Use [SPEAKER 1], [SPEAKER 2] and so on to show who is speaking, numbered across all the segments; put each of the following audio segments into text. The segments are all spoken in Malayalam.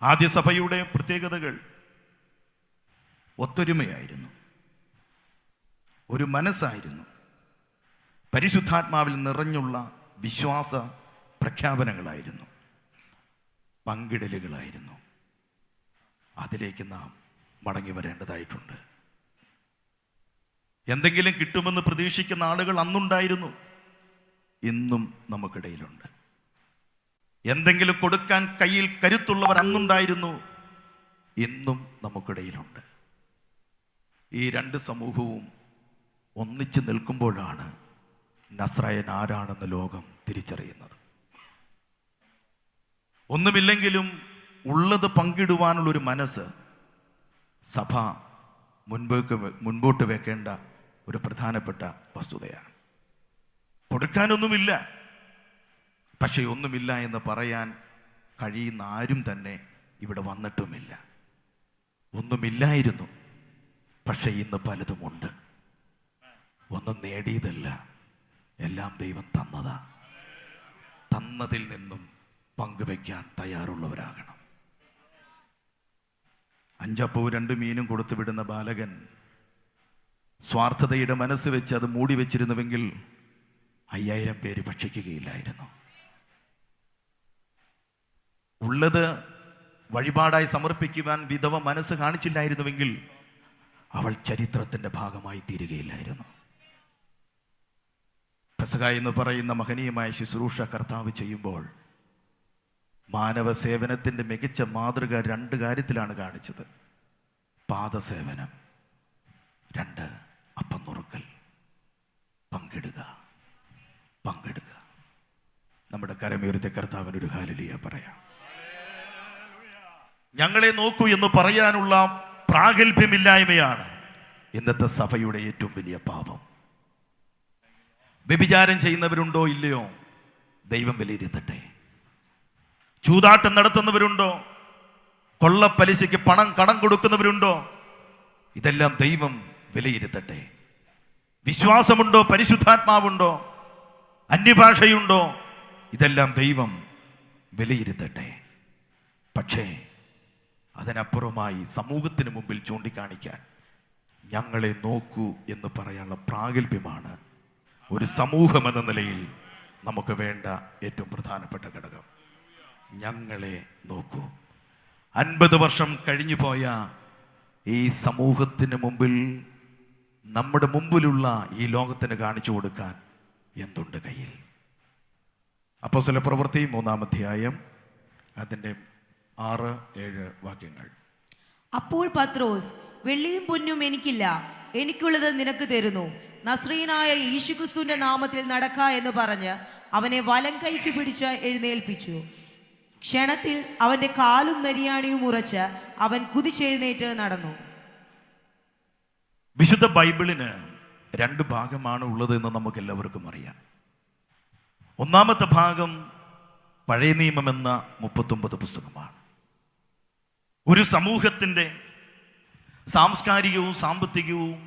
[SPEAKER 1] ആദ്യ സഭയുടെ പ്രത്യേകതകൾ ഒത്തൊരുമയായിരുന്നു, ഒരു മനസ്സായിരുന്നു, പരിശുദ്ധാത്മാവിൽ നിറഞ്ഞുള്ള വിശ്വാസ പ്രഖ്യാപനങ്ങളായിരുന്നു, പങ്കിടലുകളായിരുന്നു. അതിലേക്ക് നാം മടങ്ങി വരേണ്ടതായിട്ടുണ്ട്. എന്തെങ്കിലും കിട്ടുമെന്ന് പ്രതീക്ഷിക്കുന്ന ആളുകൾ അന്നുണ്ടായിരുന്നു, ഇന്നും നമുക്കിടയിലുണ്ട്. എന്തെങ്കിലും കൊടുക്കാൻ കയ്യിൽ കരുത്തുള്ളവർ അന്നുണ്ടായിരുന്നു, ഇന്നും നമുക്കിടയിലുണ്ട്. ഈ രണ്ട് സമൂഹവും ഒന്നിച്ചു നിൽക്കുമ്പോഴാണ് നസ്രായൻ ആരാണെന്ന് ലോകം തിരിച്ചറിയുന്നത്. ഒന്നുമില്ലെങ്കിലും ഉള്ളത് പങ്കിടുവാനുള്ളൊരു മനസ്സ് സഭ മുൻപോട്ട് വെക്കേണ്ട ഒരു പ്രധാനപ്പെട്ട വസ്തുതയാണ്. കൊടുക്കാനൊന്നുമില്ല, പക്ഷേ ഒന്നുമില്ല എന്ന് പറയാൻ കഴിയുന്ന ആരും തന്നെ ഇവിടെ വന്നിട്ടുമില്ല. ഒന്നുമില്ലായിരുന്നു, പക്ഷേ ഇന്ന് പലതുമുണ്ട്. ഒന്നും നേടിയതല്ല, എല്ലാം ദൈവം തന്നതാ. തന്നതിൽ നിന്നും പങ്കുവയ്ക്കാൻ തയ്യാറുള്ളവരാകണം. 5 അപ്പവും 2 മീനും കൊടുത്തു വിടുന്ന ബാലകൻ സ്വാർത്ഥതയുടെ മനസ്സ് വെച്ച് അത് മൂടി വെച്ചിരുന്നുവെങ്കിൽ 5000 പേര് ഭക്ഷിക്കുകയില്ലായിരുന്നു. ഉള്ളത് വഴിപാടായി സമർപ്പിക്കുവാൻ വിധവ മനസ്സ് കാണിച്ചില്ലായിരുന്നുവെങ്കിൽ അവൾ ചരിത്രത്തിന്റെ ഭാഗമായി തീരുകയില്ലായിരുന്നു. പെസഹ എന്ന് പറയുന്ന മഹനീയമായ ശുശ്രൂഷ കർത്താവ് ചെയ്യുമ്പോൾ മാനവ സേവനത്തിന്റെ മികച്ച മാതൃക 2 കാര്യത്തിലാണ് കാണിച്ചത്. പാദസേവനം, 2 അപ്പം നുറുക്കൽ. പങ്കിടുക. നമ്മുടെ കരമുയർത്തി കർത്താവിനൊരു ഹല്ലേലൂയ പറയാം. ഞങ്ങളെ നോക്കൂ എന്ന് പറയാനുള്ള പ്രാഗൽഭ്യമില്ലായ്മയാണ് ഇന്നത്തെ സഭയുടെ ഏറ്റവും വലിയ പാപം. വ്യഭിചാരം ചെയ്യുന്നവരുണ്ടോ ഇല്ലയോ? ദൈവം വിലയിരുത്തട്ടെ. ചൂതാട്ടം നടത്തുന്നവരുണ്ടോ? കൊള്ളപ്പലിശയ്ക്ക് കടം കൊടുക്കുന്നവരുണ്ടോ? ഇതെല്ലാം ദൈവം വിലയിരുത്തട്ടെ. വിശ്വാസമുണ്ടോ? പരിശുദ്ധാത്മാവുണ്ടോ? അന്യഭാഷയുണ്ടോ? ഇതെല്ലാം ദൈവം വിലയിരുത്തട്ടെ. പക്ഷേ അതിനപ്പുറമായി സമൂഹത്തിന് മുമ്പിൽ ചൂണ്ടിക്കാണിക്കാൻ ഞങ്ങളെ നോക്കൂ എന്ന് പറയാനുള്ള പ്രാഗൽഭ്യമാണ് ഒരു സമൂഹം എന്ന നിലയിൽ നമുക്ക് വേണ്ട ഏറ്റവും പ്രധാനപ്പെട്ട ഘടകം. ഞങ്ങളെ നോക്കൂ. 50 വർഷം കഴിഞ്ഞു പോയ ഈ സമൂഹത്തിന് മുമ്പിൽ, നമ്മുടെ മുമ്പിലുള്ള ഈ ലോകത്തിന് കാണിച്ചു കൊടുക്കാൻ എന്തുണ്ട് കയ്യിൽ? അപ്പോസ്തല പ്രവൃത്തി 3-ാം അധ്യായം അതിൻ്റെ 6-7 വാക്യങ്ങൾ.
[SPEAKER 2] അപ്പോൾ പത്രോസ്, വെള്ളിയും പൊന്നും എനിക്കില്ല, എനിക്കുള്ളത് നിനക്ക് തരുന്നു. നസ്രീനായ യേശുക്രിസ്തുവിന്റെ നാമത്തിൽ നടക്ക എന്ന് പറഞ്ഞ് അവനെ വലം കൈക്ക് പിടിച്ച് എഴുന്നേൽപ്പിച്ചു. ക്ഷണത്തിൽ അവന്റെ കാലും നരിയാണിയും ഉറച്ച് അവൻ കുതിച്ചെഴുന്നേറ്റ് നടന്നു.
[SPEAKER 1] വിശുദ്ധ ബൈബിളിന് 2 ഭാഗമാണ് ഉള്ളത് എന്ന് നമുക്ക് എല്ലാവർക്കും അറിയാം. ഒന്നാമത്തെ ഭാഗം പഴയ നിയമം എന്ന 39 പുസ്തകമാണ്. ഒരു സമൂഹത്തിൻ്റെ സാംസ്കാരികവും സാമ്പത്തികവും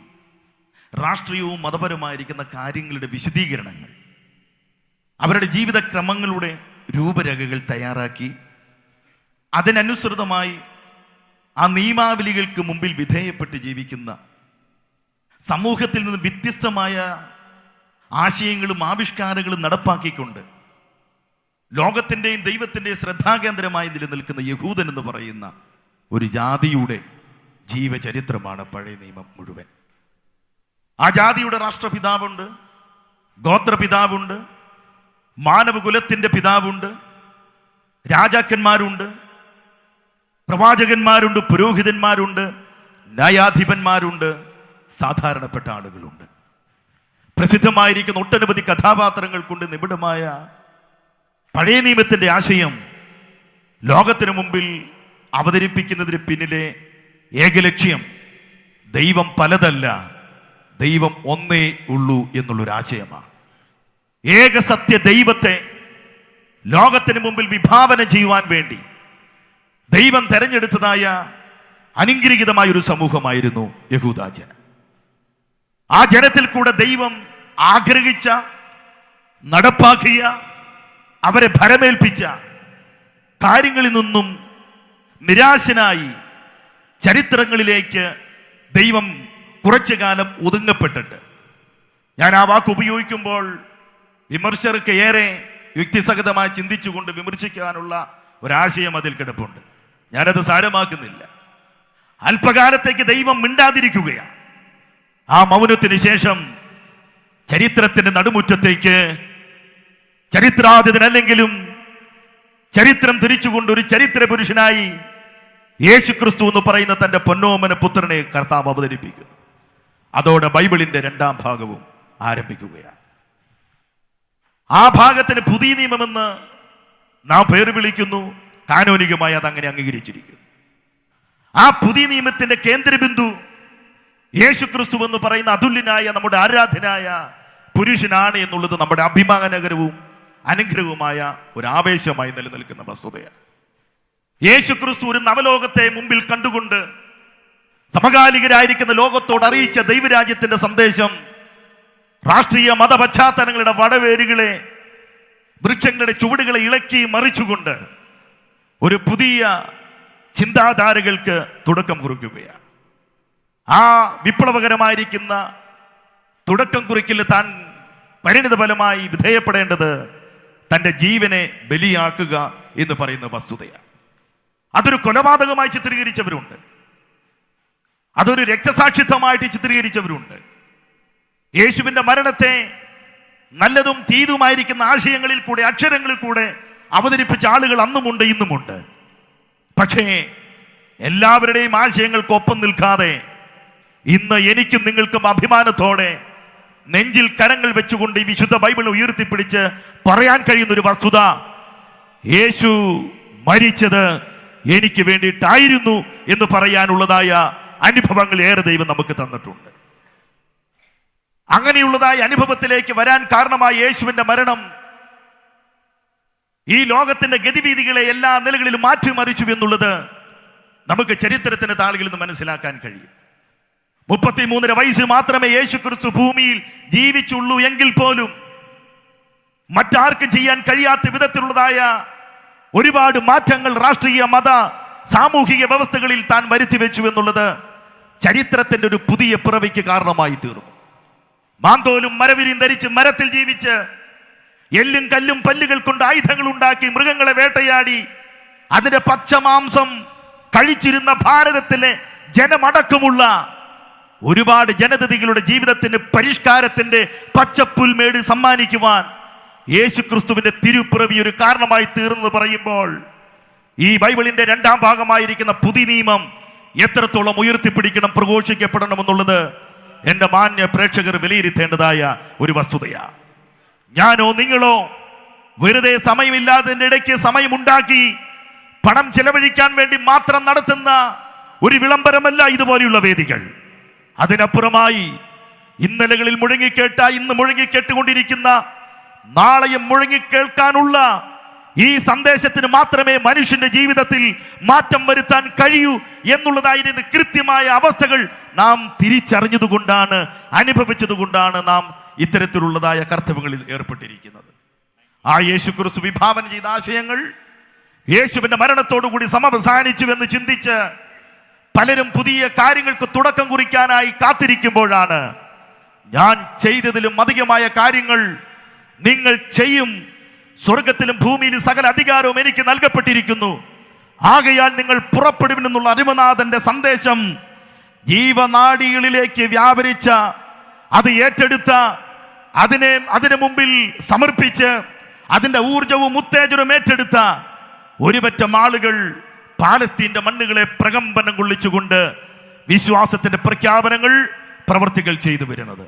[SPEAKER 1] രാഷ്ട്രീയവും മതപരമായിരിക്കുന്ന കാര്യങ്ങളുടെ വിശദീകരണങ്ങൾ, അവരുടെ ജീവിതക്രമങ്ങളുടെ രൂപരേഖകൾ തയ്യാറാക്കി അതിനനുസൃതമായി ആ നിയമാവലികൾക്ക് മുമ്പിൽ വിധേയപ്പെട്ട് ജീവിക്കുന്ന, സമൂഹത്തിൽ നിന്ന് വ്യത്യസ്തമായ ആശയങ്ങളും ആവിഷ്കാരങ്ങളും നടപ്പാക്കിക്കൊണ്ട് ലോകത്തിൻ്റെയും ദൈവത്തിൻ്റെയും ശ്രദ്ധാകേന്ദ്രമായി നിലനിൽക്കുന്ന യഹൂദൻ എന്ന് പറയുന്ന ഒരു ജാതിയുടെ ജീവചരിത്രമാണ് പഴയ നിയമം മുഴുവൻ. ആ ജാതിയുടെ രാഷ്ട്രപിതാവുണ്ട്, ഗോത്രപിതാവുണ്ട്, മാനവകുലത്തിൻ്റെ പിതാവുണ്ട്, രാജാക്കന്മാരുണ്ട്, പ്രവാചകന്മാരുണ്ട്, പുരോഹിതന്മാരുണ്ട്, ന്യായാധിപന്മാരുണ്ട്, സാധാരണപ്പെട്ട ആളുകളുണ്ട്. പ്രസിദ്ധമായിരിക്കുന്ന ഒട്ടനവധി കഥാപാത്രങ്ങൾ കൊണ്ട് നിബിഡമായ പഴയ നിയമത്തിൻ്റെ ആശയം ലോകത്തിന് മുമ്പിൽ അവതരിപ്പിക്കുന്നതിന് പിന്നിലെ ഏകലക്ഷ്യം ദൈവം പലതല്ല, ദൈവം ഒന്നേ ഉള്ളൂ എന്നുള്ളൊരാശയമാണ്. ഏക സത്യ ദൈവത്തെ ലോകത്തിന് മുമ്പിൽ വിഭാവന ചെയ്യുവാൻ വേണ്ടി ദൈവം തെരഞ്ഞെടുത്തതായ അനുഗ്രഹീതമായ ഒരു സമൂഹമായിരുന്നു യഹൂദാജനം. ആ ജനത്തിൽ കൂടെ ദൈവം ആഗ്രഹിച്ച, നടപ്പാക്കിയ, അവരെ ഭരമേൽപ്പിച്ച കാര്യങ്ങളിൽ നിന്നും നിരാശനായി ചരിത്രങ്ങളിലേക്ക് ദൈവം കുറച്ചു കാലം ഒതുങ്ങപ്പെട്ടിട്ട്, ഞാൻ ആ വാക്ക് ഉപയോഗിക്കുമ്പോൾ വിമർശകർക്ക് ഏറെ യുക്തിസഹതമായി ചിന്തിച്ചുകൊണ്ട് വിമർശിക്കാനുള്ള ഒരാശയം അതിൽ കിടപ്പുണ്ട്. ഞാനത് സാരമാക്കുന്നില്ല. അല്പകാലത്തേക്ക് ദൈവം മിണ്ടാതിരിക്കുകയാണ്. ആ മൗനത്തിന് ശേഷം ചരിത്രത്തിന്റെ നടുമുറ്റത്തേക്ക് ചരിത്രാതീതനല്ലെങ്കിലും ചരിത്രം തിരിച്ചുകൊണ്ട് ഒരു ചരിത്ര പുരുഷനായി യേശുക്രിസ്തു എന്ന് പറയുന്ന തന്റെ പൊന്നോമന പുത്രനെ കർത്താവ് അവതരിപ്പിക്കുന്നു. അതോടെ ബൈബിളിന്റെ രണ്ടാം ഭാഗവും ആരംഭിക്കുകയാണ്. ആ ഭാഗത്തിന് പുതിയ നിയമമെന്ന് നാം പേര് വിളിക്കുന്നു. കാനോനികമായി അതങ്ങനെ അംഗീകരിച്ചിരിക്കുന്നു. ആ പുതിയ നിയമത്തിന്റെ കേന്ദ്രബിന്ദു യേശുക്രിസ്തു എന്ന് പറയുന്ന അതുല്യനായ നമ്മുടെ ആരാധനായ പുരുഷനാണ് എന്നുള്ളത് നമ്മുടെ അഭിമാനകരവും അനുഗ്രഹവുമായ ഒരു ആവേശമായി നിലനിൽക്കുന്ന വസ്തുതയാണ്. യേശുക്രിസ്തു ഒരു നവലോകത്തെ മുമ്പിൽ കണ്ടുകൊണ്ട് സമകാലികരായിരിക്കുന്ന ലോകത്തോട് അറിയിച്ച ദൈവരാജ്യത്തിന്റെ സന്ദേശം രാഷ്ട്രീയ മത പശ്ചാത്തലങ്ങളുടെ വടവേരുകളെ, വൃക്ഷങ്ങളുടെ ചുവടുകളെ ഇളക്കി മറിച്ചുകൊണ്ട് ഒരു പുതിയ ചിന്താധാരകൾക്ക് തുടക്കം കുറിക്കുകയാണ്. ആ വിപ്ലവകരമായിരിക്കുന്ന തുടക്കം കുറിക്കൽ താൻ പരിണിത ഫലമായി വിധേയപ്പെടേണ്ടത് തൻ്റെ ജീവനെ ബലിയാക്കുക എന്ന് പറയുന്ന വസ്തുതയാണ്. അതൊരു കൊലപാതകമായി ചിത്രീകരിച്ചവരുണ്ട്, അതൊരു രക്തസാക്ഷിത്വമായിട്ട് ചിത്രീകരിച്ചവരുണ്ട്. യേശുവിന്റെ മരണത്തെ നല്ലതും തീതുമായിരിക്കുന്ന ആശയങ്ങളിൽ കൂടെ, അക്ഷരങ്ങളിൽ കൂടെ അവതരിപ്പിച്ച ആളുകൾ അന്നുമുണ്ട്, ഇന്നുമുണ്ട്. പക്ഷേ എല്ലാവരുടെയും ആശയങ്ങൾക്കൊപ്പം നിൽക്കാതെ ഇന്ന് എനിക്കും നിങ്ങൾക്കും അഭിമാനത്തോടെ നെഞ്ചിൽ കരങ്ങൾ വെച്ചുകൊണ്ട് ഈ വിശുദ്ധ ബൈബിൾ ഉയർത്തിപ്പിടിച്ച് പറയാൻ കഴിയുന്ന ഒരു വസ്തുത, യേശു മരിച്ചത് എനിക്ക് വേണ്ടിയിട്ടായിരുന്നു എന്ന് പറയാനുള്ളതായ അനുഭവങ്ങൾ ഏറെ ദൈവം നമുക്ക് തന്നിട്ടുണ്ട്. അങ്ങനെയുള്ളതായ അനുഭവത്തിലേക്ക് വരാൻ കാരണമായ യേശുവിന്റെ മരണം ഈ ലോകത്തിന്റെ ഗതിവീതികളെ എല്ലാ നിലകളിലും മാറ്റിമറിച്ചു എന്നുള്ളത് നമുക്ക് ചരിത്രത്തിന്റെ താളുകളിൽ നിന്ന് മനസ്സിലാക്കാൻ കഴിയും. 33 വയസ്സ് മാത്രമേ യേശുക്രിസ്തു ഭൂമിയിൽ ജീവിച്ചുള്ളൂ എങ്കിൽ പോലും മറ്റാർക്കും ചെയ്യാൻ കഴിയാത്ത വിധത്തിലുള്ളതായ ഒരുപാട് മാറ്റങ്ങൾ രാഷ്ട്രീയ മത സാമൂഹിക വ്യവസ്ഥകളിൽ താൻ വരുത്തി വെച്ചു എന്നുള്ളത് ചരിത്രത്തിന്റെ ഒരു പുതിയ പിറവിക്ക് കാരണമായി തീർന്നു. മാന്തോലും മരവിരിയും ധരിച്ച് മരത്തിൽ ജീവിച്ച് എല്ലും കല്ലും പല്ലുകൾ കൊണ്ട് ആയുധങ്ങൾ ഉണ്ടാക്കി മൃഗങ്ങളെ വേട്ടയാടി അതിന്റെ പച്ചമാംസം കഴിച്ചിരുന്ന ഭാരതത്തിലെ ജനമടക്കമുള്ള ഒരുപാട് ജനതകളുടെ ജീവിതത്തിന് പരിഷ്കാരത്തിന്റെ പച്ചപ്പുൽമേട് സമ്മാനിക്കുവാൻ യേശുക്രിസ്തുവിന്റെ തിരുപ്പിറവി ഒരു കാരണമായി തീർന്നു പറയുമ്പോൾ ഈ ബൈബിളിന്റെ രണ്ടാം ഭാഗമായിരിക്കുന്ന പുതിയ നിയമം എത്രത്തോളം ഉയർത്തിപ്പിടിക്കണം, പ്രഘോഷിക്കപ്പെടണം എന്നുള്ളത് എന്റെ മാന്യ പ്രേക്ഷകർ വിലയിരുത്തേണ്ടതായ ഒരു വസ്തുതയാണ്. ഞാനോ നിങ്ങളോ വെറുതെ സമയമില്ലാത്തതിന്റെ ഇടയ്ക്ക് സമയമുണ്ടാക്കി പണം ചെലവഴിക്കാൻ വേണ്ടി മാത്രം നടത്തുന്ന ഒരു വിളംബരമല്ല ഇതുപോലെയുള്ള വേദികൾ. അതിനപ്പുറമായി ഇന്നലകളിൽ മുഴങ്ങിക്കേട്ട, ഇന്ന് മുഴങ്ങിക്കേട്ടുകൊണ്ടിരിക്കുന്ന, നാളെയും മുഴങ്ങിക്കേൾക്കാനുള്ള ഈ സന്ദേശത്തിന് മാത്രമേ മനുഷ്യന്റെ ജീവിതത്തിൽ മാറ്റം വരുത്താൻ കഴിയൂ എന്നുള്ളതായിരുന്ന കൃത്യമായ അവസ്ഥകൾ നാം തിരിച്ചറിഞ്ഞതുകൊണ്ടാണ്, അനുഭവിച്ചതുകൊണ്ടാണ് നാം ഇത്തരത്തിലുള്ളതായ കർത്തവ്യങ്ങളിൽ ഏർപ്പെട്ടിരിക്കുന്നത്. ആ യേശുക്രിസ്തു വിഭാവന ചെയ്ത ആശയങ്ങൾ യേശുവിന്റെ മരണത്തോടുകൂടി സമവസാനിച്ചു എന്ന് ചിന്തിച്ച് പലരും പുതിയ കാര്യങ്ങൾക്ക് തുടക്കം കുറിക്കാനായി കാത്തിരിക്കുമ്പോഴാണ് ഞാൻ ചെയ്തതിലും അധികമായ കാര്യങ്ങൾ നിങ്ങൾ ചെയ്യും, സ്വർഗത്തിലും ഭൂമിയിലും സകല അധികാരവും എനിക്ക് നൽകപ്പെട്ടിരിക്കുന്നു, ആകയാൽ നിങ്ങൾ പുറപ്പെടുമെന്നുള്ള അരുമനാഥന്റെ സന്ദേശം ജീവനാഡികളിലേക്ക് വ്യാപരിച്ച, അത് ഏറ്റെടുത്ത, അതിന് മുമ്പിൽ സമർപ്പിച്ച് അതിന്റെ ഊർജവും ഉത്തേജനവും ഏറ്റെടുത്ത ഒരുപറ്റം ആളുകൾ പാലസ്തീന്റെ മണ്ണുകളെ പ്രകമ്പനം കൊള്ളിച്ചുകൊണ്ട് വിശ്വാസത്തിന്റെ പ്രഖ്യാപനങ്ങൾ, പ്രവർത്തികൾ ചെയ്തു വരുന്നത്.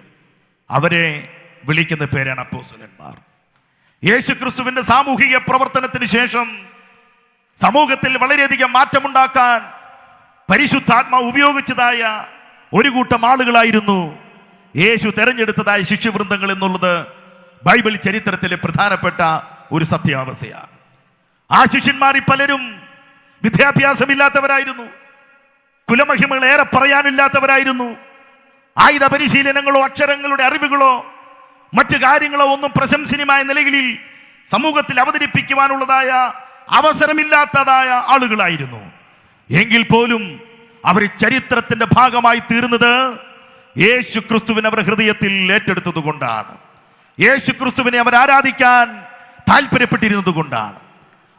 [SPEAKER 1] അവരെ വിളിക്കുന്ന പേരാണ് അപ്പോസ്തലന്മാർ. യേശുക്രിസ്തുവിന്റെ സാമൂഹിക പ്രവർത്തനത്തിന് ശേഷം സമൂഹത്തിൽ വളരെയധികം മാറ്റമുണ്ടാക്കാൻ പരിശുദ്ധാത്മാവ് ഉപയോഗിച്ചതായ ഒരു കൂട്ടം ആളുകളായിരുന്നു യേശു തെരഞ്ഞെടുത്തതായ ശിഷ്യവൃന്ദങ്ങൾ എന്നുള്ളത് ബൈബിൾ ചരിത്രത്തിലെ പ്രധാനപ്പെട്ട ഒരു സത്യാവസ്ഥയാണ്. ആ ശിഷ്യന്മാരിൽ പലരും വിദ്യാഭ്യാസമില്ലാത്തവരായിരുന്നു, കുലമഹിമകൾ ഏറെ പറയാനില്ലാത്തവരായിരുന്നു, ആയുധ പരിശീലനങ്ങളോ അക്ഷരങ്ങളുടെ അറിവുകളോ മറ്റു കാര്യങ്ങളോ ഒന്നും പ്രശംസനീയമായ നിലയിൽ സമൂഹത്തിൽ അവതരിപ്പിക്കുവാനുള്ളതായ അവസരമില്ലാത്തതായ ആളുകളായിരുന്നു. എങ്കിൽ പോലും അവർ ചരിത്രത്തിന്റെ ഭാഗമായി തീർന്നത് യേശു ക്രിസ്തുവിനെ അവർ ഹൃദയത്തിൽ ഏറ്റെടുത്തത് കൊണ്ടാണ്. യേശു ക്രിസ്തുവിനെ അവർ ആരാധിക്കാൻ താല്പര്യപ്പെട്ടിരുന്നത് കൊണ്ടാണ്.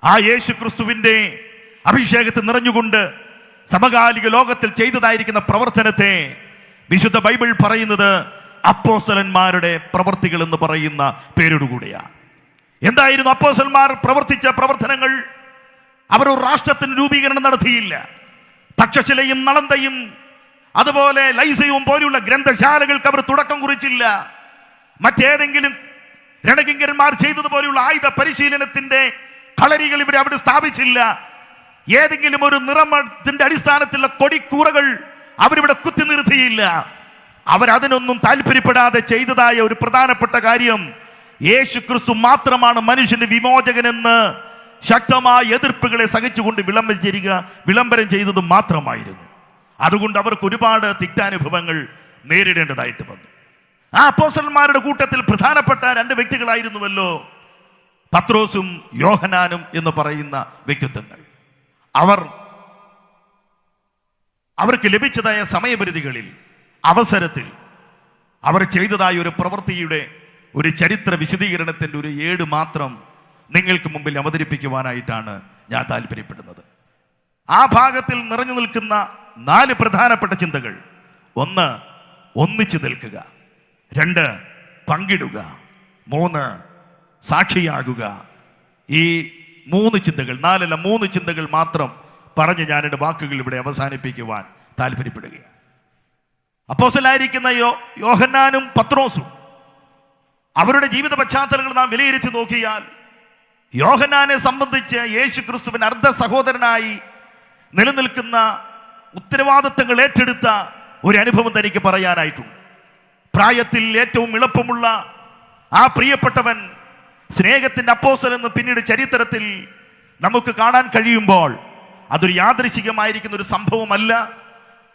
[SPEAKER 1] ആ യേശു ക്രിസ്തുവിന്റെ അഭിഷേകത്തിൽ നിറഞ്ഞുകൊണ്ട് സമകാലിക ലോകത്തിൽ ചെയ്തതായിരിക്കുന്ന പ്രവർത്തനത്തെ വിശുദ്ധ ബൈബിൾ പറയുന്നത് അപ്പോസ്തലന്മാരുടെ പ്രവർത്തികൾ എന്ന് പറയുന്ന പേരോടുകൂടിയാണ്. എന്തായിരുന്നു അപ്പോസ്തലന്മാർ പ്രവർത്തിച്ച പ്രവർത്തനങ്ങൾ? അവർ ഒരു രാഷ്ട്രത്തിന് രൂപീകരണം നടത്തിയില്ല. തക്ഷശിലയും നളന്തയും അതുപോലെ ലൈസയും പോലെയുള്ള ഗ്രന്ഥശാലകൾക്ക് അവർ തുടക്കം കുറിച്ചില്ല. മറ്റേതെങ്കിലും രണകിങ്കരന്മാർ ചെയ്തതുപോലെയുള്ള ആയുധ പരിശീലനത്തിന്റെ കളരികൾ ഇവർ അവിടെ സ്ഥാപിച്ചില്ല. ഏതെങ്കിലും ഒരു നിറമത്തിന്റെ അടിസ്ഥാനത്തിലുള്ള കൊടിക്കൂറകൾ അവരിവിടെ കുത്തി നിർത്തിയില്ല. അവരതിനൊന്നും താല്പര്യപ്പെടാതെ ചെയ്തതായ ഒരു പ്രധാനപ്പെട്ട കാര്യം യേശു ക്രിസ്തു മാത്രമാണ് മനുഷ്യന്റെ വിമോചകനെന്ന് ശക്തമായ എതിർപ്പുകളെ സഹിച്ചുകൊണ്ട് വിളംബരം ചെയ്തത് മാത്രമായിരുന്നു. അതുകൊണ്ട് അവർക്ക് ഒരുപാട് തിക്താനുഭവങ്ങൾ നേരിടേണ്ടതായിട്ട് വന്നു. ആ അപ്പോസ്തലന്മാരുടെ കൂട്ടത്തിൽ പ്രധാനപ്പെട്ട 2 വ്യക്തികളായിരുന്നുവല്ലോ പത്രോസും യോഹന്നാനും എന്ന് പറയുന്ന വ്യക്തിത്വങ്ങൾ. അവർക്ക് ലഭിച്ചതായ സമയപരിധികളിൽ അവസരത്തിൽ അവർ ചെയ്തതായ ഒരു പ്രവൃത്തിയുടെ ഒരു ചരിത്ര വിശദീകരണത്തിന്റെ ഒരു ഏട് മാത്രം നിങ്ങൾക്ക് മുമ്പിൽ അവതരിപ്പിക്കുവാനായിട്ടാണ് ഞാൻ താല്പര്യപ്പെടുന്നത്. ആ ഭാഗത്തിൽ നിറഞ്ഞു നിൽക്കുന്ന 4 പ്രധാനപ്പെട്ട ചിന്തകൾ: 1, ഒന്നിച്ചു നിൽക്കുക; 2, പങ്കിടുക; 3, സാക്ഷിയാകുക. ഈ 3 ചിന്തകൾ, 4 അല്ല 3 ചിന്തകൾ മാത്രം പറഞ്ഞ് ഞാൻ എൻ്റെ വാക്കുകൾ ഇവിടെ അവസാനിപ്പിക്കുവാൻ താല്പര്യപ്പെടുകയാണ്. അപ്പോസ്തലനായിരിക്കുന്ന യോഹന്നാനും പത്രോസും അവരുടെ ജീവിത പശ്ചാത്തലങ്ങൾ നാം വിലയിരുത്തി നോക്കിയാൽ യോഹന്നാനെ സംബന്ധിച്ച് യേശു ക്രിസ്തുവിന് അർദ്ധ സഹോദരനായി നിലനിൽക്കുന്ന ഉത്തരവാദിത്തങ്ങൾ ഏറ്റെടുത്ത ഒരു അനുഭവം തനിക്ക് പറയാനായിട്ടുണ്ട്. പ്രായത്തിൽ ഏറ്റവും എളുപ്പമുള്ള ആ പ്രിയപ്പെട്ടവൻ സ്നേഹത്തിന്റെ അപ്പോസ്തലൻ എന്ന് പിന്നീട് ചരിത്രത്തിൽ നമുക്ക് കാണാൻ കഴിയുമ്പോൾ അതൊരു യാദൃശികമായിരിക്കുന്ന ഒരു സംഭവമല്ല.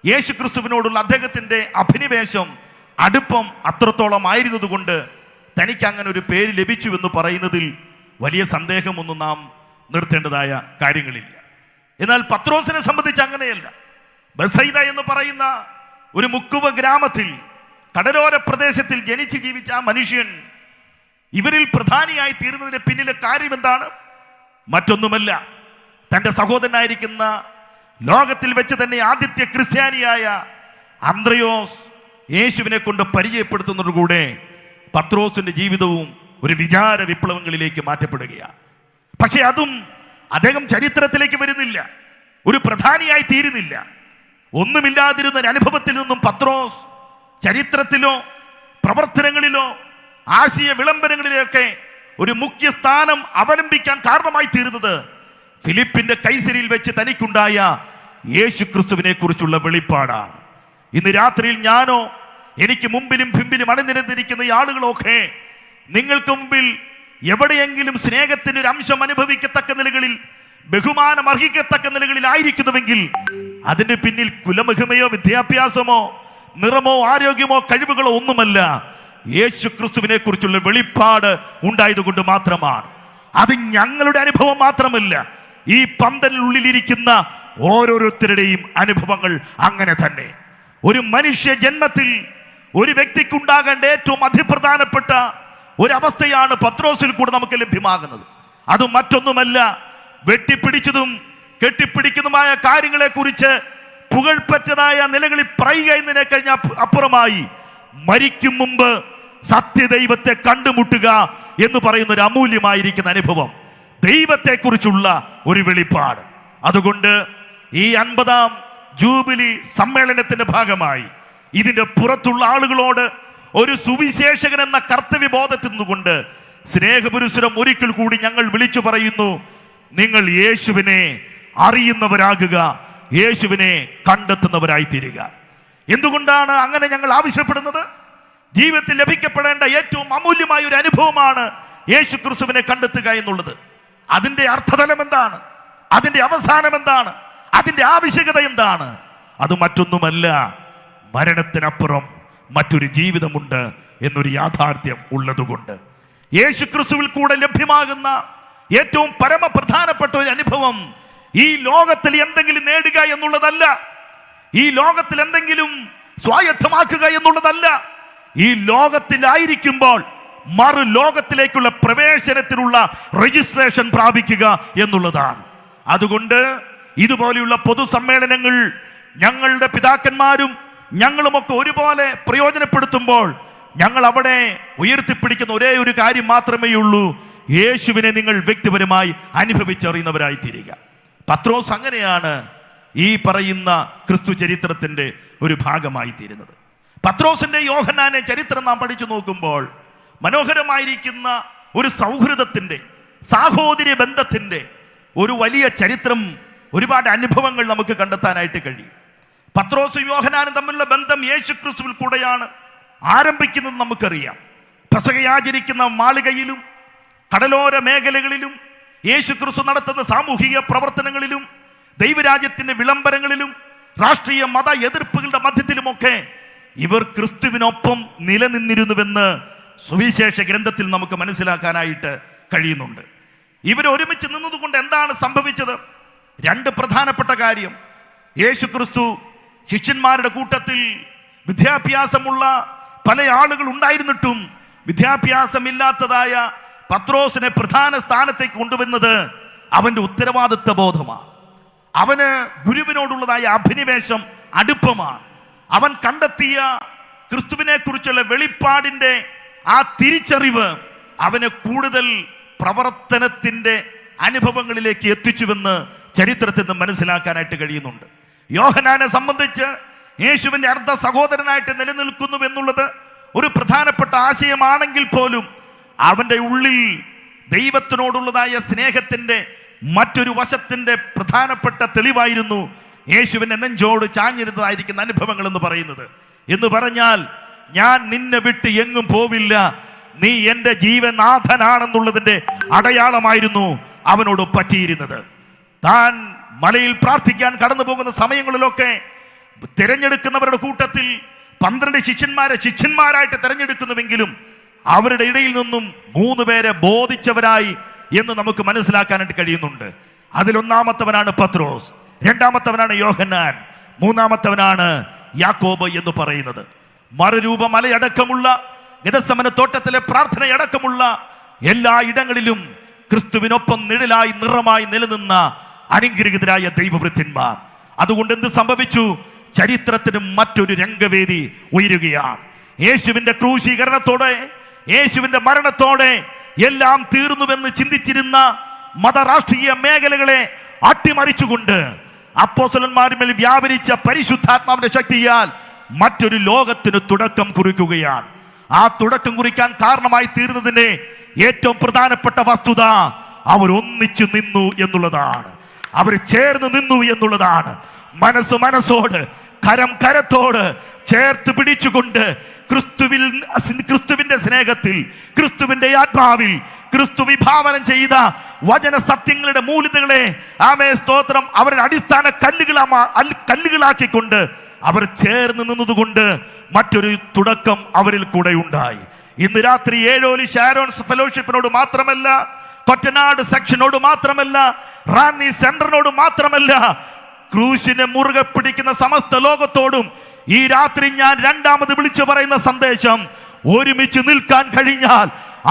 [SPEAKER 1] യേശു ക്രിസ്തുവിനോടുള്ള അദ്ദേഹത്തിന്റെ അഭിനിവേശം, അടുപ്പം അത്രത്തോളം ആയിരുന്നത് കൊണ്ട് തനിക്ക് അങ്ങനെ ഒരു പേര് ലഭിച്ചു എന്ന് പറയുന്നതിൽ വലിയ സന്ദേഹമൊന്നും നാം നിർത്തേണ്ടതായ കാര്യങ്ങളില്ല. എന്നാൽ പത്രോസിനെ സംബന്ധിച്ച് അങ്ങനെയല്ല. ബെസൈദ എന്ന് പറയുന്ന ഒരു മുക്കുവ ഗ്രാമത്തിൽ കടലോര പ്രദേശത്തിൽ ജനിച്ച് ജീവിച്ച ആ മനുഷ്യൻ ഇവരിൽ പ്രധാനിയായി തീർന്നതിന് പിന്നിലെ കാര്യം എന്താണ്? മറ്റൊന്നുമല്ല, തൻ്റെ സഹോദരനായിരിക്കുന്ന ലോകത്തിൽ വെച്ച് തന്നെ ആദ്യത്തെ ക്രിസ്ത്യാനിയായ അന്ത്രയോസ് യേശുവിനെ കൊണ്ട് പരിചയപ്പെടുത്തുന്നതോടുകൂടെ പത്രോസിന്റെ ജീവിതവും ഒരു വിചാര വിപ്ലവങ്ങളിലേക്ക് മാറ്റപ്പെടുകയാണ്. പക്ഷെ അതും അദ്ദേഹം ചരിത്രത്തിലേക്ക് വരുന്നില്ല, ഒരു പ്രധാനിയായി തീരുന്നില്ല. ഒന്നുമില്ലാതിരുന്ന ഒരു അനുഭവത്തിൽ നിന്നും പത്രോസ് ചരിത്രത്തിലോ പ്രവർത്തനങ്ങളിലോ ആശയ വിളംബരങ്ങളിലൊക്കെ ഒരു മുഖ്യ സ്ഥാനം അവലംബിക്കാൻ കാരണമായി തീരുന്നത് ഫിലിപ്പിന്റെ കൈസരിയിൽ വെച്ച് തനിക്കുണ്ടായ യേശു ക്രിസ്തുവിനെ കുറിച്ചുള്ള വെളിപ്പാടാണ്. ഇന്ന് രാത്രിയിൽ ഞാനോ എനിക്ക് മുമ്പിലും പിമ്പിലും അണിനിരന്നിരിക്കുന്ന ഈ ആളുകളൊക്കെ നിങ്ങൾക്ക് മുമ്പിൽ എവിടെയെങ്കിലും സ്നേഹത്തിന്റെ ഒരു അംശം അനുഭവിക്കത്തക്ക നിലകളിൽ, ബഹുമാനം അർഹിക്കത്തക്ക നിലകളിൽ ആയിരിക്കുന്നുവെങ്കിൽ അതിന്റെ പിന്നിൽ കുലമഹിമയോ വിദ്യാഭ്യാസമോ നിറമോ ആരോഗ്യമോ കഴിവുകളോ ഒന്നുമല്ല, യേശു ക്രിസ്തുവിനെ കുറിച്ചുള്ള വെളിപ്പാട് ഉണ്ടായതുകൊണ്ട് മാത്രമാണ്. അത് ഞങ്ങളുടെ അനുഭവം മാത്രമല്ല, ഈ പന്തലിനുള്ളിലിരിക്കുന്ന ഓരോരുത്തരുടെയും അനുഭവങ്ങൾ അങ്ങനെ തന്നെ. ഒരു മനുഷ്യ ജന്മത്തിൽ ഒരു വ്യക്തിക്കുണ്ടാകേണ്ട ഏറ്റവും അതിപ്രധാനപ്പെട്ട ഒരവസ്ഥയാണ് പത്രോസിൽ കൂടെ നമുക്ക് ലഭ്യമാകുന്നത്. അത് മറ്റൊന്നുമല്ല, വെട്ടിപ്പിടിച്ചതും കെട്ടിപ്പിടിക്കുന്നതുമായ കാര്യങ്ങളെ കുറിച്ച് പുകഴ്പറ്റതായ നിലകളിൽ പറയുക എന്നതിനെ കഴിഞ്ഞ അപ്പുറമായി മരിക്കും മുമ്പ് സത്യദൈവത്തെ കണ്ടുമുട്ടുക എന്ന് പറയുന്ന ഒരു അമൂല്യമായിരിക്കുന്ന അനുഭവം, ദൈവത്തെക്കുറിച്ചുള്ള ഒരു വെളിപ്പാട്. അതുകൊണ്ട് ഈ 50-ാം ജൂബിലി സമ്മേളനത്തിന്റെ ഭാഗമായി ഇതിന്റെ പുറത്തുള്ള ആളുകളോട് ഒരു സുവിശേഷകൻ എന്ന കർത്തവ്യബോധത്തിൽ നിന്നുകൊണ്ട് സ്നേഹപുരുഷരം ഒരിക്കൽ കൂടി ഞങ്ങൾ വിളിച്ചു പറയുന്നു: നിങ്ങൾ യേശുവിനെ അറിയുന്നവരാകുക, യേശുവിനെ കണ്ടെത്തുന്നവരായി തീരുക. എന്തുകൊണ്ടാണ് അങ്ങനെ ഞങ്ങൾ ആവശ്യപ്പെടുന്നത്? ജീവിതത്തിൽ ലഭിക്കപ്പെടേണ്ട ഏറ്റവും അമൂല്യമായ ഒരു അനുഭവമാണ് യേശു ക്രിസ്തുവിനെ കണ്ടെത്തുക എന്നുള്ളത്. അതിന്റെ അർത്ഥതലം എന്താണ്? അതിന്റെ അവസാനം എന്താണ്? അതിന്റെ ആവശ്യകത എന്താണ്? അത് മറ്റൊന്നുമല്ല, മരണത്തിനപ്പുറം മറ്റൊരു ജീവിതമുണ്ട് എന്നൊരു യാഥാർത്ഥ്യം ഉള്ളതുകൊണ്ട് യേശു ക്രിസ്തുവിൽ കൂടെ ലഭ്യമാകുന്ന ഏറ്റവും പരമപ്രധാനപ്പെട്ട ഒരു അനുഭവം ഈ ലോകത്തിൽ എന്തെങ്കിലും നേടുക എന്നുള്ളതല്ല, ഈ ലോകത്തിൽ എന്തെങ്കിലും സ്വായത്തമാക്കുക എന്നുള്ളതല്ല. ഈ ലോകത്തിലായിരിക്കുമ്പോൾ മറു ലോകത്തിലേക്കുള്ള പ്രവേശനത്തിനുള്ള രജിസ്ട്രേഷൻ പ്രാപിക്കുക എന്നുള്ളതാണ്. അതുകൊണ്ട് ഇതുപോലെയുള്ള പൊതുസമ്മേളനങ്ങൾ ഞങ്ങളുടെ പിതാക്കന്മാരും ഞങ്ങളുമൊക്കെ ഒരുപോലെ പ്രയോജനപ്പെടുത്തുമ്പോൾ ഞങ്ങൾ അവിടെ ഉയർത്തിപ്പിടിക്കുന്ന ഒരേ ഒരു കാര്യം മാത്രമേ ഉള്ളൂ: യേശുവിനെ നിങ്ങൾ വ്യക്തിപരമായി അനുഭവിച്ചറിയുന്നവരായി തീരുക. പത്രോസ് അങ്ങനെയാണ് ഈ പറയുന്ന ക്രിസ്തു ചരിത്രത്തിന്റെ ഒരു ഭാഗമായി തീരുന്നത്. പത്രോസിന്റെ യോഹന്നാന്റെ ചരിത്രം നാം പഠിച്ചു നോക്കുമ്പോൾ മനോഹരമായിരിക്കുന്ന ഒരു സൗഹൃദത്തിന്റെ, സാഹോദര്യ ബന്ധത്തിന്റെ ഒരു വലിയ ചരിത്രം, ഒരുപാട് അനുഭവങ്ങൾ നമുക്ക് കണ്ടെത്താനായിട്ട് കഴിയും. പത്രോസും യോഹന്നാനും തമ്മിലുള്ള ബന്ധം യേശു ക്രിസ്തുവിൽ കൂടെയാണ് ആരംഭിക്കുന്നത്. നമുക്കറിയാം, പെസഹയാചരിക്കുന്ന മാളികയിലും കടലോര മേഖലകളിലും യേശു ക്രിസ്തു നടത്തുന്ന സാമൂഹിക പ്രവർത്തനങ്ങളിലും ദൈവരാജ്യത്തിന്റെ വിളംബരങ്ങളിലും രാഷ്ട്രീയ മത എതിർപ്പുകളുടെ മധ്യത്തിലുമൊക്കെ ഇവർ ക്രിസ്തുവിനൊപ്പം നിലനിന്നിരുന്നുവെന്ന് സുവിശേഷ ഗ്രന്ഥത്തിൽ നമുക്ക് മനസ്സിലാക്കാനായിട്ട് കഴിയുന്നുണ്ട്. ഇവർ ഒരുമിച്ച് നിന്നതുകൊണ്ട് എന്താണ് സംഭവിച്ചത്? രണ്ട് പ്രധാനപ്പെട്ട കാര്യം. യേശു ക്രിസ്തു ശിഷ്യന്മാരുടെ കൂട്ടത്തിൽ വിദ്യാഭ്യാസമുള്ള പല ആളുകൾ ഉണ്ടായിരുന്നിട്ടും വിദ്യാഭ്യാസമില്ലാത്തതായ പത്രോസിനെ പ്രധാന സ്ഥാനത്തേക്ക് കൊണ്ടുവന്നത് അവന്റെ ഉത്തരവാദിത്വ ബോധമാണ്. അവന് ഗുരുവിനോടുള്ളതായ അഭിനിവേശം, അടുപ്പമാണ്. അവൻ കണ്ടെത്തിയ ക്രിസ്തുവിനെ കുറിച്ചുള്ള വെളിപ്പാടിന്റെ ആ തിരിച്ചറിവ് അവനെ കൂടുതൽ പ്രവർത്തനത്തിന്റെ അനുഭവങ്ങളിലേക്ക് എത്തിച്ചുവെന്ന് ചരിത്രത്തിൽ നിന്ന് മനസ്സിലാക്കാനായിട്ട് കഴിയുന്നുണ്ട്. യോഹന്നാനെ സംബന്ധിച്ച് യേശുവിന്റെ അർദ്ധ സഹോദരനായിട്ട് നിലനിൽക്കുന്നു എന്നുള്ളത് ഒരു പ്രധാനപ്പെട്ട ആശയമാണെങ്കിൽ പോലും അവന്റെ ഉള്ളിൽ ദൈവത്തിനോടുള്ളതായ സ്നേഹത്തിന്റെ മറ്റൊരു വശത്തിന്റെ പ്രധാനപ്പെട്ട തെളിവായിരുന്നു യേശുവിന്റെ നെഞ്ചോട് ചാഞ്ഞിരുന്നതായിരിക്കുന്ന അനുഭവങ്ങൾ എന്ന് പറയുന്നത്. എന്ന് പറഞ്ഞാൽ, ഞാൻ നിന്നെ വിട്ട് എങ്ങും പോവില്ല, നീ എൻ്റെ ജീവനാഥനാണെന്നുള്ളതിന്റെ അടയാളമായിരുന്നു അവനോട് പറ്റിയിരുന്നത്. താൻ മലയിൽ പ്രാർത്ഥിക്കാൻ കടന്നു പോകുന്ന സമയങ്ങളിലൊക്കെ തിരഞ്ഞെടുക്കുന്നവരുടെ കൂട്ടത്തിൽ 12 ശിഷ്യന്മാരെ ശിഷ്യന്മാരായിട്ട് തിരഞ്ഞെടുക്കുന്നുവെങ്കിലും അവരുടെ ഇടയിൽ നിന്നും 3 പേരെ ബോധിച്ചവരായി എന്ന് നമുക്ക് മനസ്സിലാക്കാനായിട്ട് കഴിയുന്നുണ്ട്. അതിലൊന്നാമത്തവനാണ് പത്രോസ്, രണ്ടാമത്തവനാണ് യോഹന്നാൻ, മൂന്നാമത്തവനാണ് യാക്കോബ് എന്ന് പറയുന്നത്. മറുരൂപ മലയടക്കമുള്ള ഗെത്സമന തോട്ടത്തിലെ പ്രാർത്ഥനയടക്കമുള്ള എല്ലാ ഇടങ്ങളിലും ക്രിസ്തുവിനൊപ്പം നിഴലായി നിറമായി നിലനിന്ന അനുഗ്രഹീതരായ ദൈവവൃത്യന്മാർ. അതുകൊണ്ട് എന്ത് സംഭവിച്ചു? ചരിത്രത്തിന് മറ്റൊരു രംഗവേദി ഉയരുകയാണ്. യേശുവിന്റെ ക്രൂശീകരണത്തോടെ, യേശുവിന്റെ മരണത്തോടെ എല്ലാം തീർന്നുവെന്ന് ചിന്തിച്ചിരുന്ന മതരാഷ്ട്രീയ മേഖലകളെ അട്ടിമറിച്ചുകൊണ്ട് അപ്പോസ്തലന്മാരിന്മേൽ വ്യാപരിച്ച പരിശുദ്ധാത്മാവിന്റെ ശക്തിയാൽ മറ്റൊരു ലോകത്തിന് തുടക്കം കുറിക്കുകയാണ്. ആ തുടക്കം കുറിക്കാൻ കാരണമായി തീർന്നതിന്റെ ഏറ്റവും പ്രധാനപ്പെട്ട വസ്തുത അവർ ഒന്നിച്ചു നിന്നു എന്നുള്ളതാണ്. അവർ ചേർന്ന് നിന്നു എന്നുള്ളതാണ്. മനസ്സ് മനസ്സോട്, കരം കരത്തോട് ചേർത്ത് പിടിച്ചുകൊണ്ട് ക്രിസ്തുവിന്റെ സ്നേഹത്തിൽ, ക്രിസ്തുവിന്റെ ആത്മാവിൽ, ക്രിസ്തു വിഭാവനം ചെയ്ത വചന സത്യങ്ങളുടെ മൂല്യതകളെ സ്തോത്രം അവരുടെ അടിസ്ഥാന കല്ലുകളാക്കിക്കൊണ്ട് അവർ ചേർന്ന് നിന്നതുകൊണ്ട് മറ്റൊരു തുടക്കം അവരിൽ കൂടെ ഉണ്ടായി. ഇന്ന് രാത്രി ഏഴോലി ഷാരോൺസ് ഫെലോഷിപ്പിനോട് മാത്രമല്ല, കൊറ്റനാട് സെക്ഷനോട് മാത്രമല്ല, റാന്നി സെന്ററിനോട് മാത്രമല്ല, ക്രൂശിനെ മുറുകെ പിടിക്കുന്ന സമസ്ത ലോകത്തോടും ഈ രാത്രി ഞാൻ രണ്ടാമത് വിളിച്ചു പറയുന്ന സന്ദേശം: ഒരുമിച്ച് നിൽക്കാൻ കഴിഞ്ഞാൽ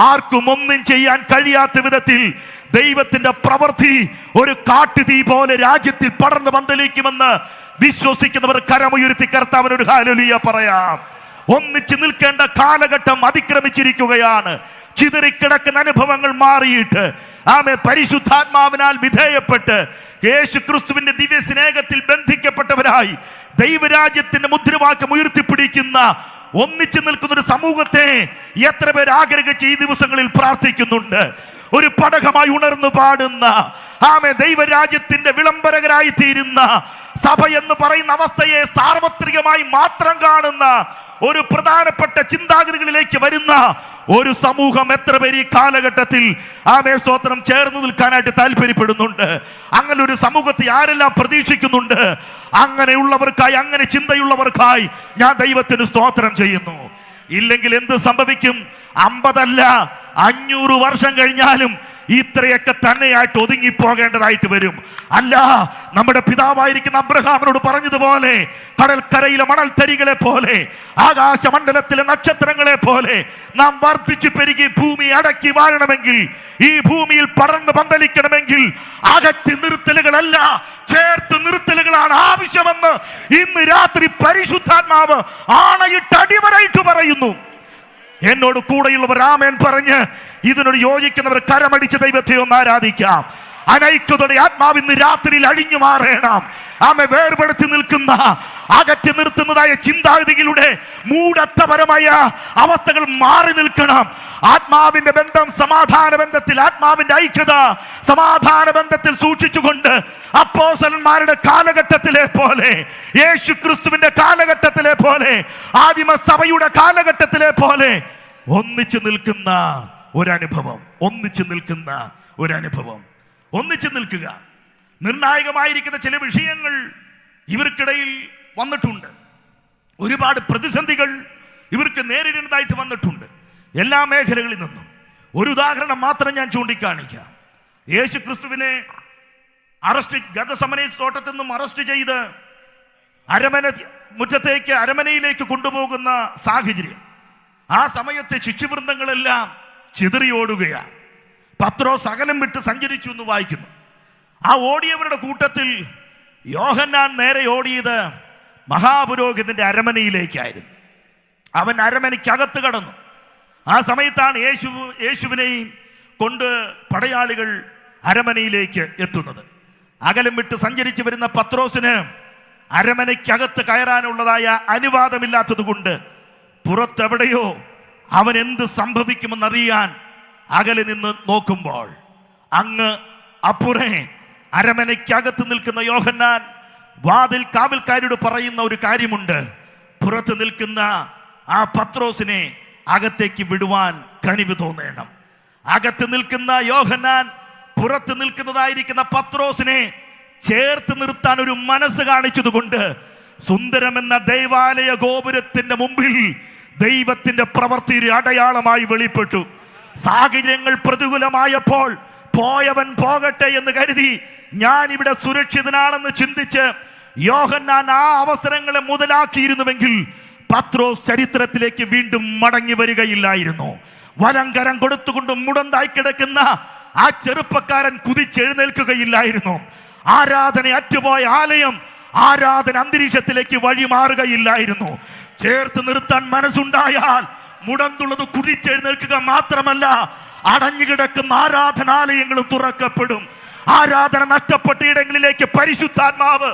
[SPEAKER 1] ആർക്കും ഒന്നും ചെയ്യാൻ കഴിയാത്ത വിധത്തിൽ ദൈവത്തിന്റെ പ്രവൃത്തി ഒരു കാട്ടുതീ പോലെ രാജ്യത്തിൽ പടർന്ന് പന്തലിക്കുമെന്ന് വിശ്വസിക്കുന്നവർ കരമുയർത്തി കർത്താവിന് ഒരു ഹല്ലേലൂയ പറയാം. ഒന്നിച്ച് നിൽക്കേണ്ട കാലഘട്ടം അതിക്രമിച്ചിരിക്കുകയാണ്. ചിതറിക്കിടക്കുന്ന അനുഭവങ്ങൾ മാറിയിട്ട് പരിശുദ്ധാത്മാവിനാൽ വിധേയപ്പെട്ട് യേശു ക്രിസ്തുവിന്റെ ദിവ്യ സ്നേഹത്തിൽ ബന്ധിക്കപ്പെട്ടവരായി ദൈവരാജ്യത്തിന്റെ മുദ്രാവാക്യം ഉയർത്തിപ്പിടിക്കുന്ന, ഒന്നിച്ചു നിൽക്കുന്ന ഒരു സമൂഹത്തെ എത്ര പേർ ആഗ്രഹിച്ച് ഈ ദിവസങ്ങളിൽ പ്രാർത്ഥിക്കുന്നുണ്ട്? ഒരു പടകമായി ഉണർന്നു പാടുന്ന, ദൈവരാജ്യത്തിന്റെ വിളംബരകരായി തീരുന്ന, സഭ എന്ന് പറയുന്ന അവസ്ഥയെ സാർവത്രികമായി മാത്രം കാണുന്ന ഒരു പ്രധാനപ്പെട്ട ചിന്താഗതികളിലേക്ക് വരുന്ന ഒരു സമൂഹം എത്ര പേര് ഈ കാലഘട്ടത്തിൽ സ്തോത്രം ചേർന്ന് നിൽക്കാനായിട്ട് താല്പര്യപ്പെടുന്നുണ്ട്? അങ്ങനെ ഒരു സമൂഹത്തെ ആരെല്ലാം പ്രതീക്ഷിക്കുന്നുണ്ട്? അങ്ങനെയുള്ളവർക്കായി, അങ്ങനെ ചിന്തയുള്ളവർക്കായി ഞാൻ ദൈവത്തിന് സ്തോത്രം ചെയ്യുന്നു. ഇല്ലെങ്കിൽ എന്ത് സംഭവിക്കും? 50 അല്ല 500 വർഷം കഴിഞ്ഞാലും ഇത്രയൊക്കെ തന്നെയായിട്ട് ഒതുങ്ങിപ്പോകേണ്ടതായിട്ട് വരും. അല്ല, നമ്മുടെ പിതാവായിരിക്കുന്ന അബ്രഹാമിനോട് പറഞ്ഞതുപോലെ കടൽക്കരയിലെ മണൽത്തരികളെ പോലെ ആകാശമണ്ഡലത്തിലെ നക്ഷത്രങ്ങളെ പോലെ നാം വർദ്ധിച്ചു പെരുകി ഭൂമി അടക്കി വാഴണമെങ്കിൽ, ഈ ഭൂമിയിൽ പടർന്ന് പന്തലിക്കണമെങ്കിൽ അകറ്റി നിർത്തലുകളല്ല, ചേർത്ത് നിർത്തലുകളാണ് ആവശ്യമെന്ന് ഇന്ന് രാത്രി പരിശുദ്ധാത്മാവ് ആണയിട്ട് അടിവരയിട്ട് പറയുന്നു. എന്നോട് കൂടെയുള്ളവർ ആമേൻ പറഞ്ഞ് ഇതിനോട് യോജിക്കുന്നവർ കരമടിച്ച് ദൈവത്തെ ഒന്ന് ആരാധിക്കാം. അനൈക്യതയുടെ ആത്മാവ് ഇന്ന് രാത്രിയിൽ അഴിഞ്ഞു മാറണം. ആമേ, വേർപെടുത്തി നിൽക്കുന്ന, അകറ്റി നിർത്തുന്നതായ ചിന്താഗതികളുടെ മൂഢത്വപരമായ അവസ്ഥകൾ മാറി നിൽക്കണം. ആത്മാവിന്റെ ബന്ധം സമാധാന ബന്ധത്തിൽ, ആത്മാവിന്റെ ഐക്യത സമാധാന ബന്ധത്തിൽ സൂക്ഷിച്ചുകൊണ്ട് അപ്പോസ്തലന്മാരുടെ കാലഘട്ടത്തിലെ പോലെ, യേശു ക്രിസ്തുവിന്റെ കാലഘട്ടത്തിലെ പോലെ, ആദിമ സഭയുടെ കാലഘട്ടത്തിലെ പോലെ ഒന്നിച്ചു നിൽക്കുന്ന ഒരനുഭവം, ഒന്നിച്ചു നിൽക്കുന്ന ഒരനുഭവം, ഒന്നിച്ചു നിൽക്കുക. നിർണായകമായിരിക്കുന്ന ചില വിഷയങ്ങൾ ഇവർക്കിടയിൽ വന്നിട്ടുണ്ട്. ഒരുപാട് പ്രതിസന്ധികൾ ഇവർക്ക് നേരിടേണ്ടതായിട്ട് വന്നിട്ടുണ്ട് എല്ലാ മേഖലകളിൽ നിന്നും. ഒരു ഉദാഹരണം മാത്രം ഞാൻ ചൂണ്ടിക്കാണിക്കാം. യേശു ക്രിസ്തുവിനെ ഗതസമനേ തോട്ടത്തിൽ നിന്നും അറസ്റ്റ് ചെയ്ത് അരമനയിലേക്ക് കൊണ്ടുപോകുന്ന സാഹചര്യം. ആ സമയത്തെ ശിശുവൃന്ദങ്ങളെല്ലാം ചിതറിയോടുകയാണ്. പത്രോസ് അകലം വിട്ട് സഞ്ചരിച്ചു എന്ന് വായിക്കുന്നു. ആ ഓടിയവരുടെ കൂട്ടത്തിൽ യോഹന്നാൻ നേരെ ഓടിയത് മഹാപുരോഹിതന്റെ അരമനയിലേക്കായിരുന്നു. അവൻ അരമനയ്ക്കകത്ത് കടന്നു. ആ സമയത്താണ് യേശുവിനെയും കൊണ്ട് പടയാളികൾ അരമനയിലേക്ക് എത്തുന്നത്. അകലം വിട്ട് സഞ്ചരിച്ചു വരുന്ന പത്രോസിന് അരമനയ്ക്കകത്ത് കയറാനുള്ളതായ അനുവാദമില്ലാത്തത് കൊണ്ട് പുറത്തെവിടെയോ അവൻ എന്ത് സംഭവിക്കുമെന്നറിയാൻ അകലെ നിന്ന് നോക്കുമ്പോൾ അങ്ങ് അപ്പുറേ അരമനയ്ക്കകത്ത് നിൽക്കുന്ന യോഹന്നാൻ വാതിൽ കാവൽക്കാരോട് പറയുന്ന ഒരു കാര്യമുണ്ട്: പുറത്ത് നിൽക്കുന്ന ആ പത്രോസിനെ അകത്തേക്ക് വിടുവാൻ കനിവ് തോന്നണം. അകത്ത് നിൽക്കുന്ന യോഹന്നാൻ പുറത്ത് നിൽക്കുന്നതായിരിക്കുന്ന പത്രോസിനെ ചേർത്ത് നിർത്താൻ ഒരു മനസ്സ് കാണിച്ചതുകൊണ്ട് സുന്ദരമെന്ന ദൈവാലയ ഗോപുരത്തിന്റെ മുമ്പിൽ ദൈവത്തിന്റെ പ്രവൃത്തി അടയാളമായി വെളിപ്പെട്ടു. സാഹചര്യങ്ങൾ പ്രതികൂലമായപ്പോൾ പോയവൻ പോകട്ടെ എന്ന് കരുതി ഞാൻ ഇവിടെ സുരക്ഷിതനാണെന്ന് ചിന്തിച്ച് യോഹന്നാൻ ആ അവസരങ്ങളെ മുതലാക്കിയിരുന്നുവെങ്കിൽ പത്രോസ് ചരിത്രത്തിലേക്ക് വീണ്ടും മടങ്ങി വരികയില്ലായിരുന്നു. വലങ്കരം കൊടുത്തുകൊണ്ട് മുടന്തായി കിടക്കുന്ന ആ ചെറുപ്പക്കാരൻ കുതിച്ചെഴുന്നേൽക്കുകയില്ലായിരുന്നു. ആരാധന അറ്റുപോയ ആലയം ആരാധന അന്തരീക്ഷത്തിലേക്ക് വഴിമാറുകയില്ലായിരുന്നു. ചേർത്ത് നിർത്താൻ മനസ്സുണ്ടായാൽ മുടന്തുള്ളത് കുതിച്ചെഴുന്നേൽക്കുക മാത്രമല്ല, അടഞ്ഞുകിടക്കുന്ന ആരാധനാലയങ്ങളും തുറക്കപ്പെടും. ആരാധന നഷ്ടപ്പെട്ട ഇടങ്ങളിലേക്ക് പരിശുദ്ധാത്മാവ്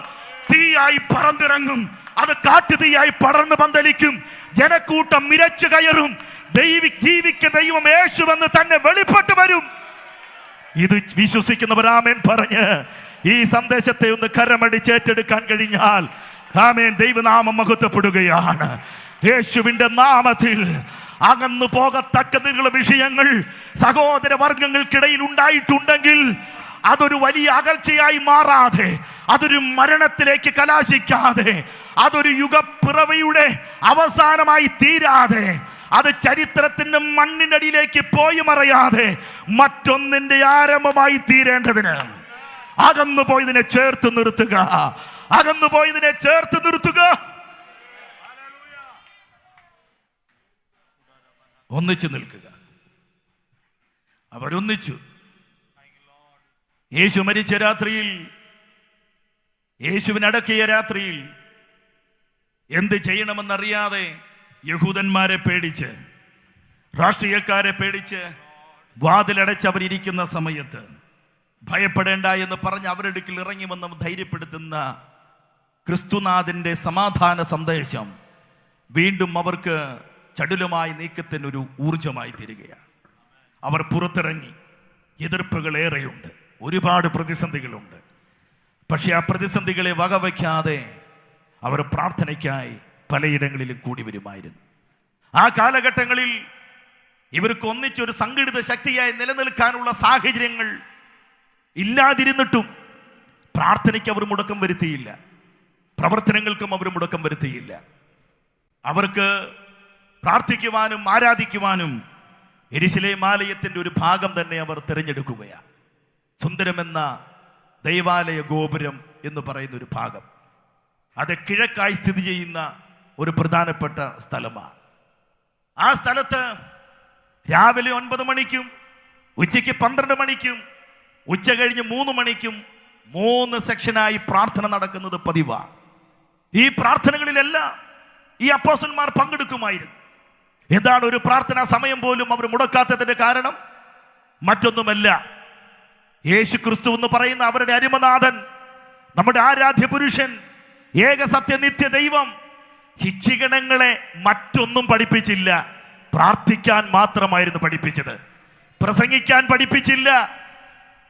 [SPEAKER 1] തീയായി പറന്നിറങ്ങും. അത് കാട്ടുതീയായി പടർന്ന് പന്തലിക്കും. ജനക്കൂട്ടം നിരച്ചു കയറും. ജീവിക്ക ദൈവം യേശുവെന്ന് തന്നെ വെളിപ്പെട്ടു വരും. ഇത് വിശ്വസിക്കുന്നവർ ആമേൻ പറഞ്ഞ് ഈ സന്ദേശത്തെ ഒന്ന് കരമടിച്ചേറ്റെടുക്കാൻ കഴിഞ്ഞാൽ ആമേൻ, ദൈവനാമം മഹത്വപ്പെടുകയാണ്. യേശുവിന്റെ നാമത്തിൽ അകന്നു പോകത്തക്കതിലുള്ള വിഷയങ്ങൾ സഹോദര വർഗങ്ങൾക്കിടയിൽ ഉണ്ടായിട്ടുണ്ടെങ്കിൽ അതൊരു വലിയ അകൽച്ചയായി മാറാതെ, അതൊരു മരണത്തിലേക്ക് കലാശിക്കാതെ, അതൊരു യുഗപ്പിറവിയുടെ അവസാനമായി തീരാതെ, അത് ചരിത്രത്തിന്റെ മണ്ണിനടിയിലേക്ക് പോയി മറയാതെ മറ്റൊന്നിന്റെ ആരംഭമായി തീരേണ്ടതിന് അകന്നു പോയതിനെ ചേർത്ത് നിർത്തുക. അകന്നു പോയതിനെ ചേർത്ത് നിർത്തുക. ഒന്നിച്ചു നിൽക്കുക. അവരൊന്നിച്ചു. യേശു മരിച്ച രാത്രിയിൽ, യേശുവിനടക്കിയ രാത്രിയിൽ എന്ത് ചെയ്യണമെന്നറിയാതെ യഹൂദന്മാരെ പേടിച്ച്, രാഷ്ട്രീയക്കാരെ പേടിച്ച് വാതിലടച്ചവരിയ്ക്കുന്ന സമയത്ത് ഭയപ്പെടേണ്ട എന്ന് പറഞ്ഞ് അവരുടെ അടുക്കൽ ഇറങ്ങി വന്ന് ധൈര്യപ്പെടുത്തുന്ന ക്രിസ്തുനാഥന്റെ സമാധാന സന്ദേശം വീണ്ടും അവർക്ക് ചടുലമായ നീക്കത്തിനൊരു ഊർജമായി തീരുകയാണ്. അവർ പുറത്തിറങ്ങി. എതിർപ്പുകൾ ഏറെയുണ്ട്, ഒരുപാട് പ്രതിസന്ധികളുണ്ട്. പക്ഷെ ആ പ്രതിസന്ധികളെ വകവയ്ക്കാതെ അവർ പ്രാർത്ഥനയ്ക്കായി പലയിടങ്ങളിലും കൂടി വരുമായിരുന്നു. ആ കാലഘട്ടങ്ങളിൽ ഇവർക്ക് ഒന്നിച്ചൊരു സംഘടിത ശക്തിയായി നിലനിൽക്കാനുള്ള സാഹചര്യങ്ങൾ ഇല്ലാതിരുന്നിട്ടും പ്രാർത്ഥനയ്ക്ക് അവർ മുടക്കം വരുത്തിയില്ല, പ്രവർത്തനങ്ങൾക്കും അവർ മുടക്കം വരുത്തിയില്ല. അവർക്ക് പ്രാർത്ഥിക്കുവാനും ആരാധിക്കുവാനും യെരൂശലേം ആലയത്തിന്റെ ഒരു ഭാഗം തന്നെ അവർ തിരഞ്ഞെടുക്കുകയാണ്. സുന്ദരമെന്ന ദൈവാലയ ഗോപുരം എന്ന് പറയുന്ന ഒരു ഭാഗം. അത് കിഴക്കായി സ്ഥിതി ചെയ്യുന്ന ഒരു പ്രധാനപ്പെട്ട സ്ഥലമാണ്. ആ സ്ഥലത്ത് രാവിലെ 9 മണിക്കും ഉച്ചയ്ക്ക് 12 മണിക്കും ഉച്ച കഴിഞ്ഞ് 3 മണിക്കും 3 സെക്ഷനായി പ്രാർത്ഥന നടക്കുന്നത് പതിവാണ്. ഈ പ്രാർത്ഥനകളിലെല്ലാം ഈ അപ്പോസ്തലന്മാർ പങ്കെടുക്കുമായിരുന്നു. എന്താണ് ഒരു പ്രാർത്ഥനാ സമയം പോലും അവർ മുടക്കാത്തതിന്റെ കാരണം? മറ്റൊന്നുമല്ല, യേശു ക്രിസ്തു എന്ന് പറയുന്ന അവരുടെ അരിമനാഥൻ, നമ്മുടെ ആരാധ്യ പുരുഷൻ, ഏക സത്യ നിത്യ ദൈവം ശിക്ഷിഗണങ്ങളെ മറ്റൊന്നും പഠിപ്പിച്ചില്ല, പ്രാർത്ഥിക്കാൻ മാത്രമായിരുന്നു പഠിപ്പിച്ചത്. പ്രസംഗിക്കാൻ പഠിപ്പിച്ചില്ല,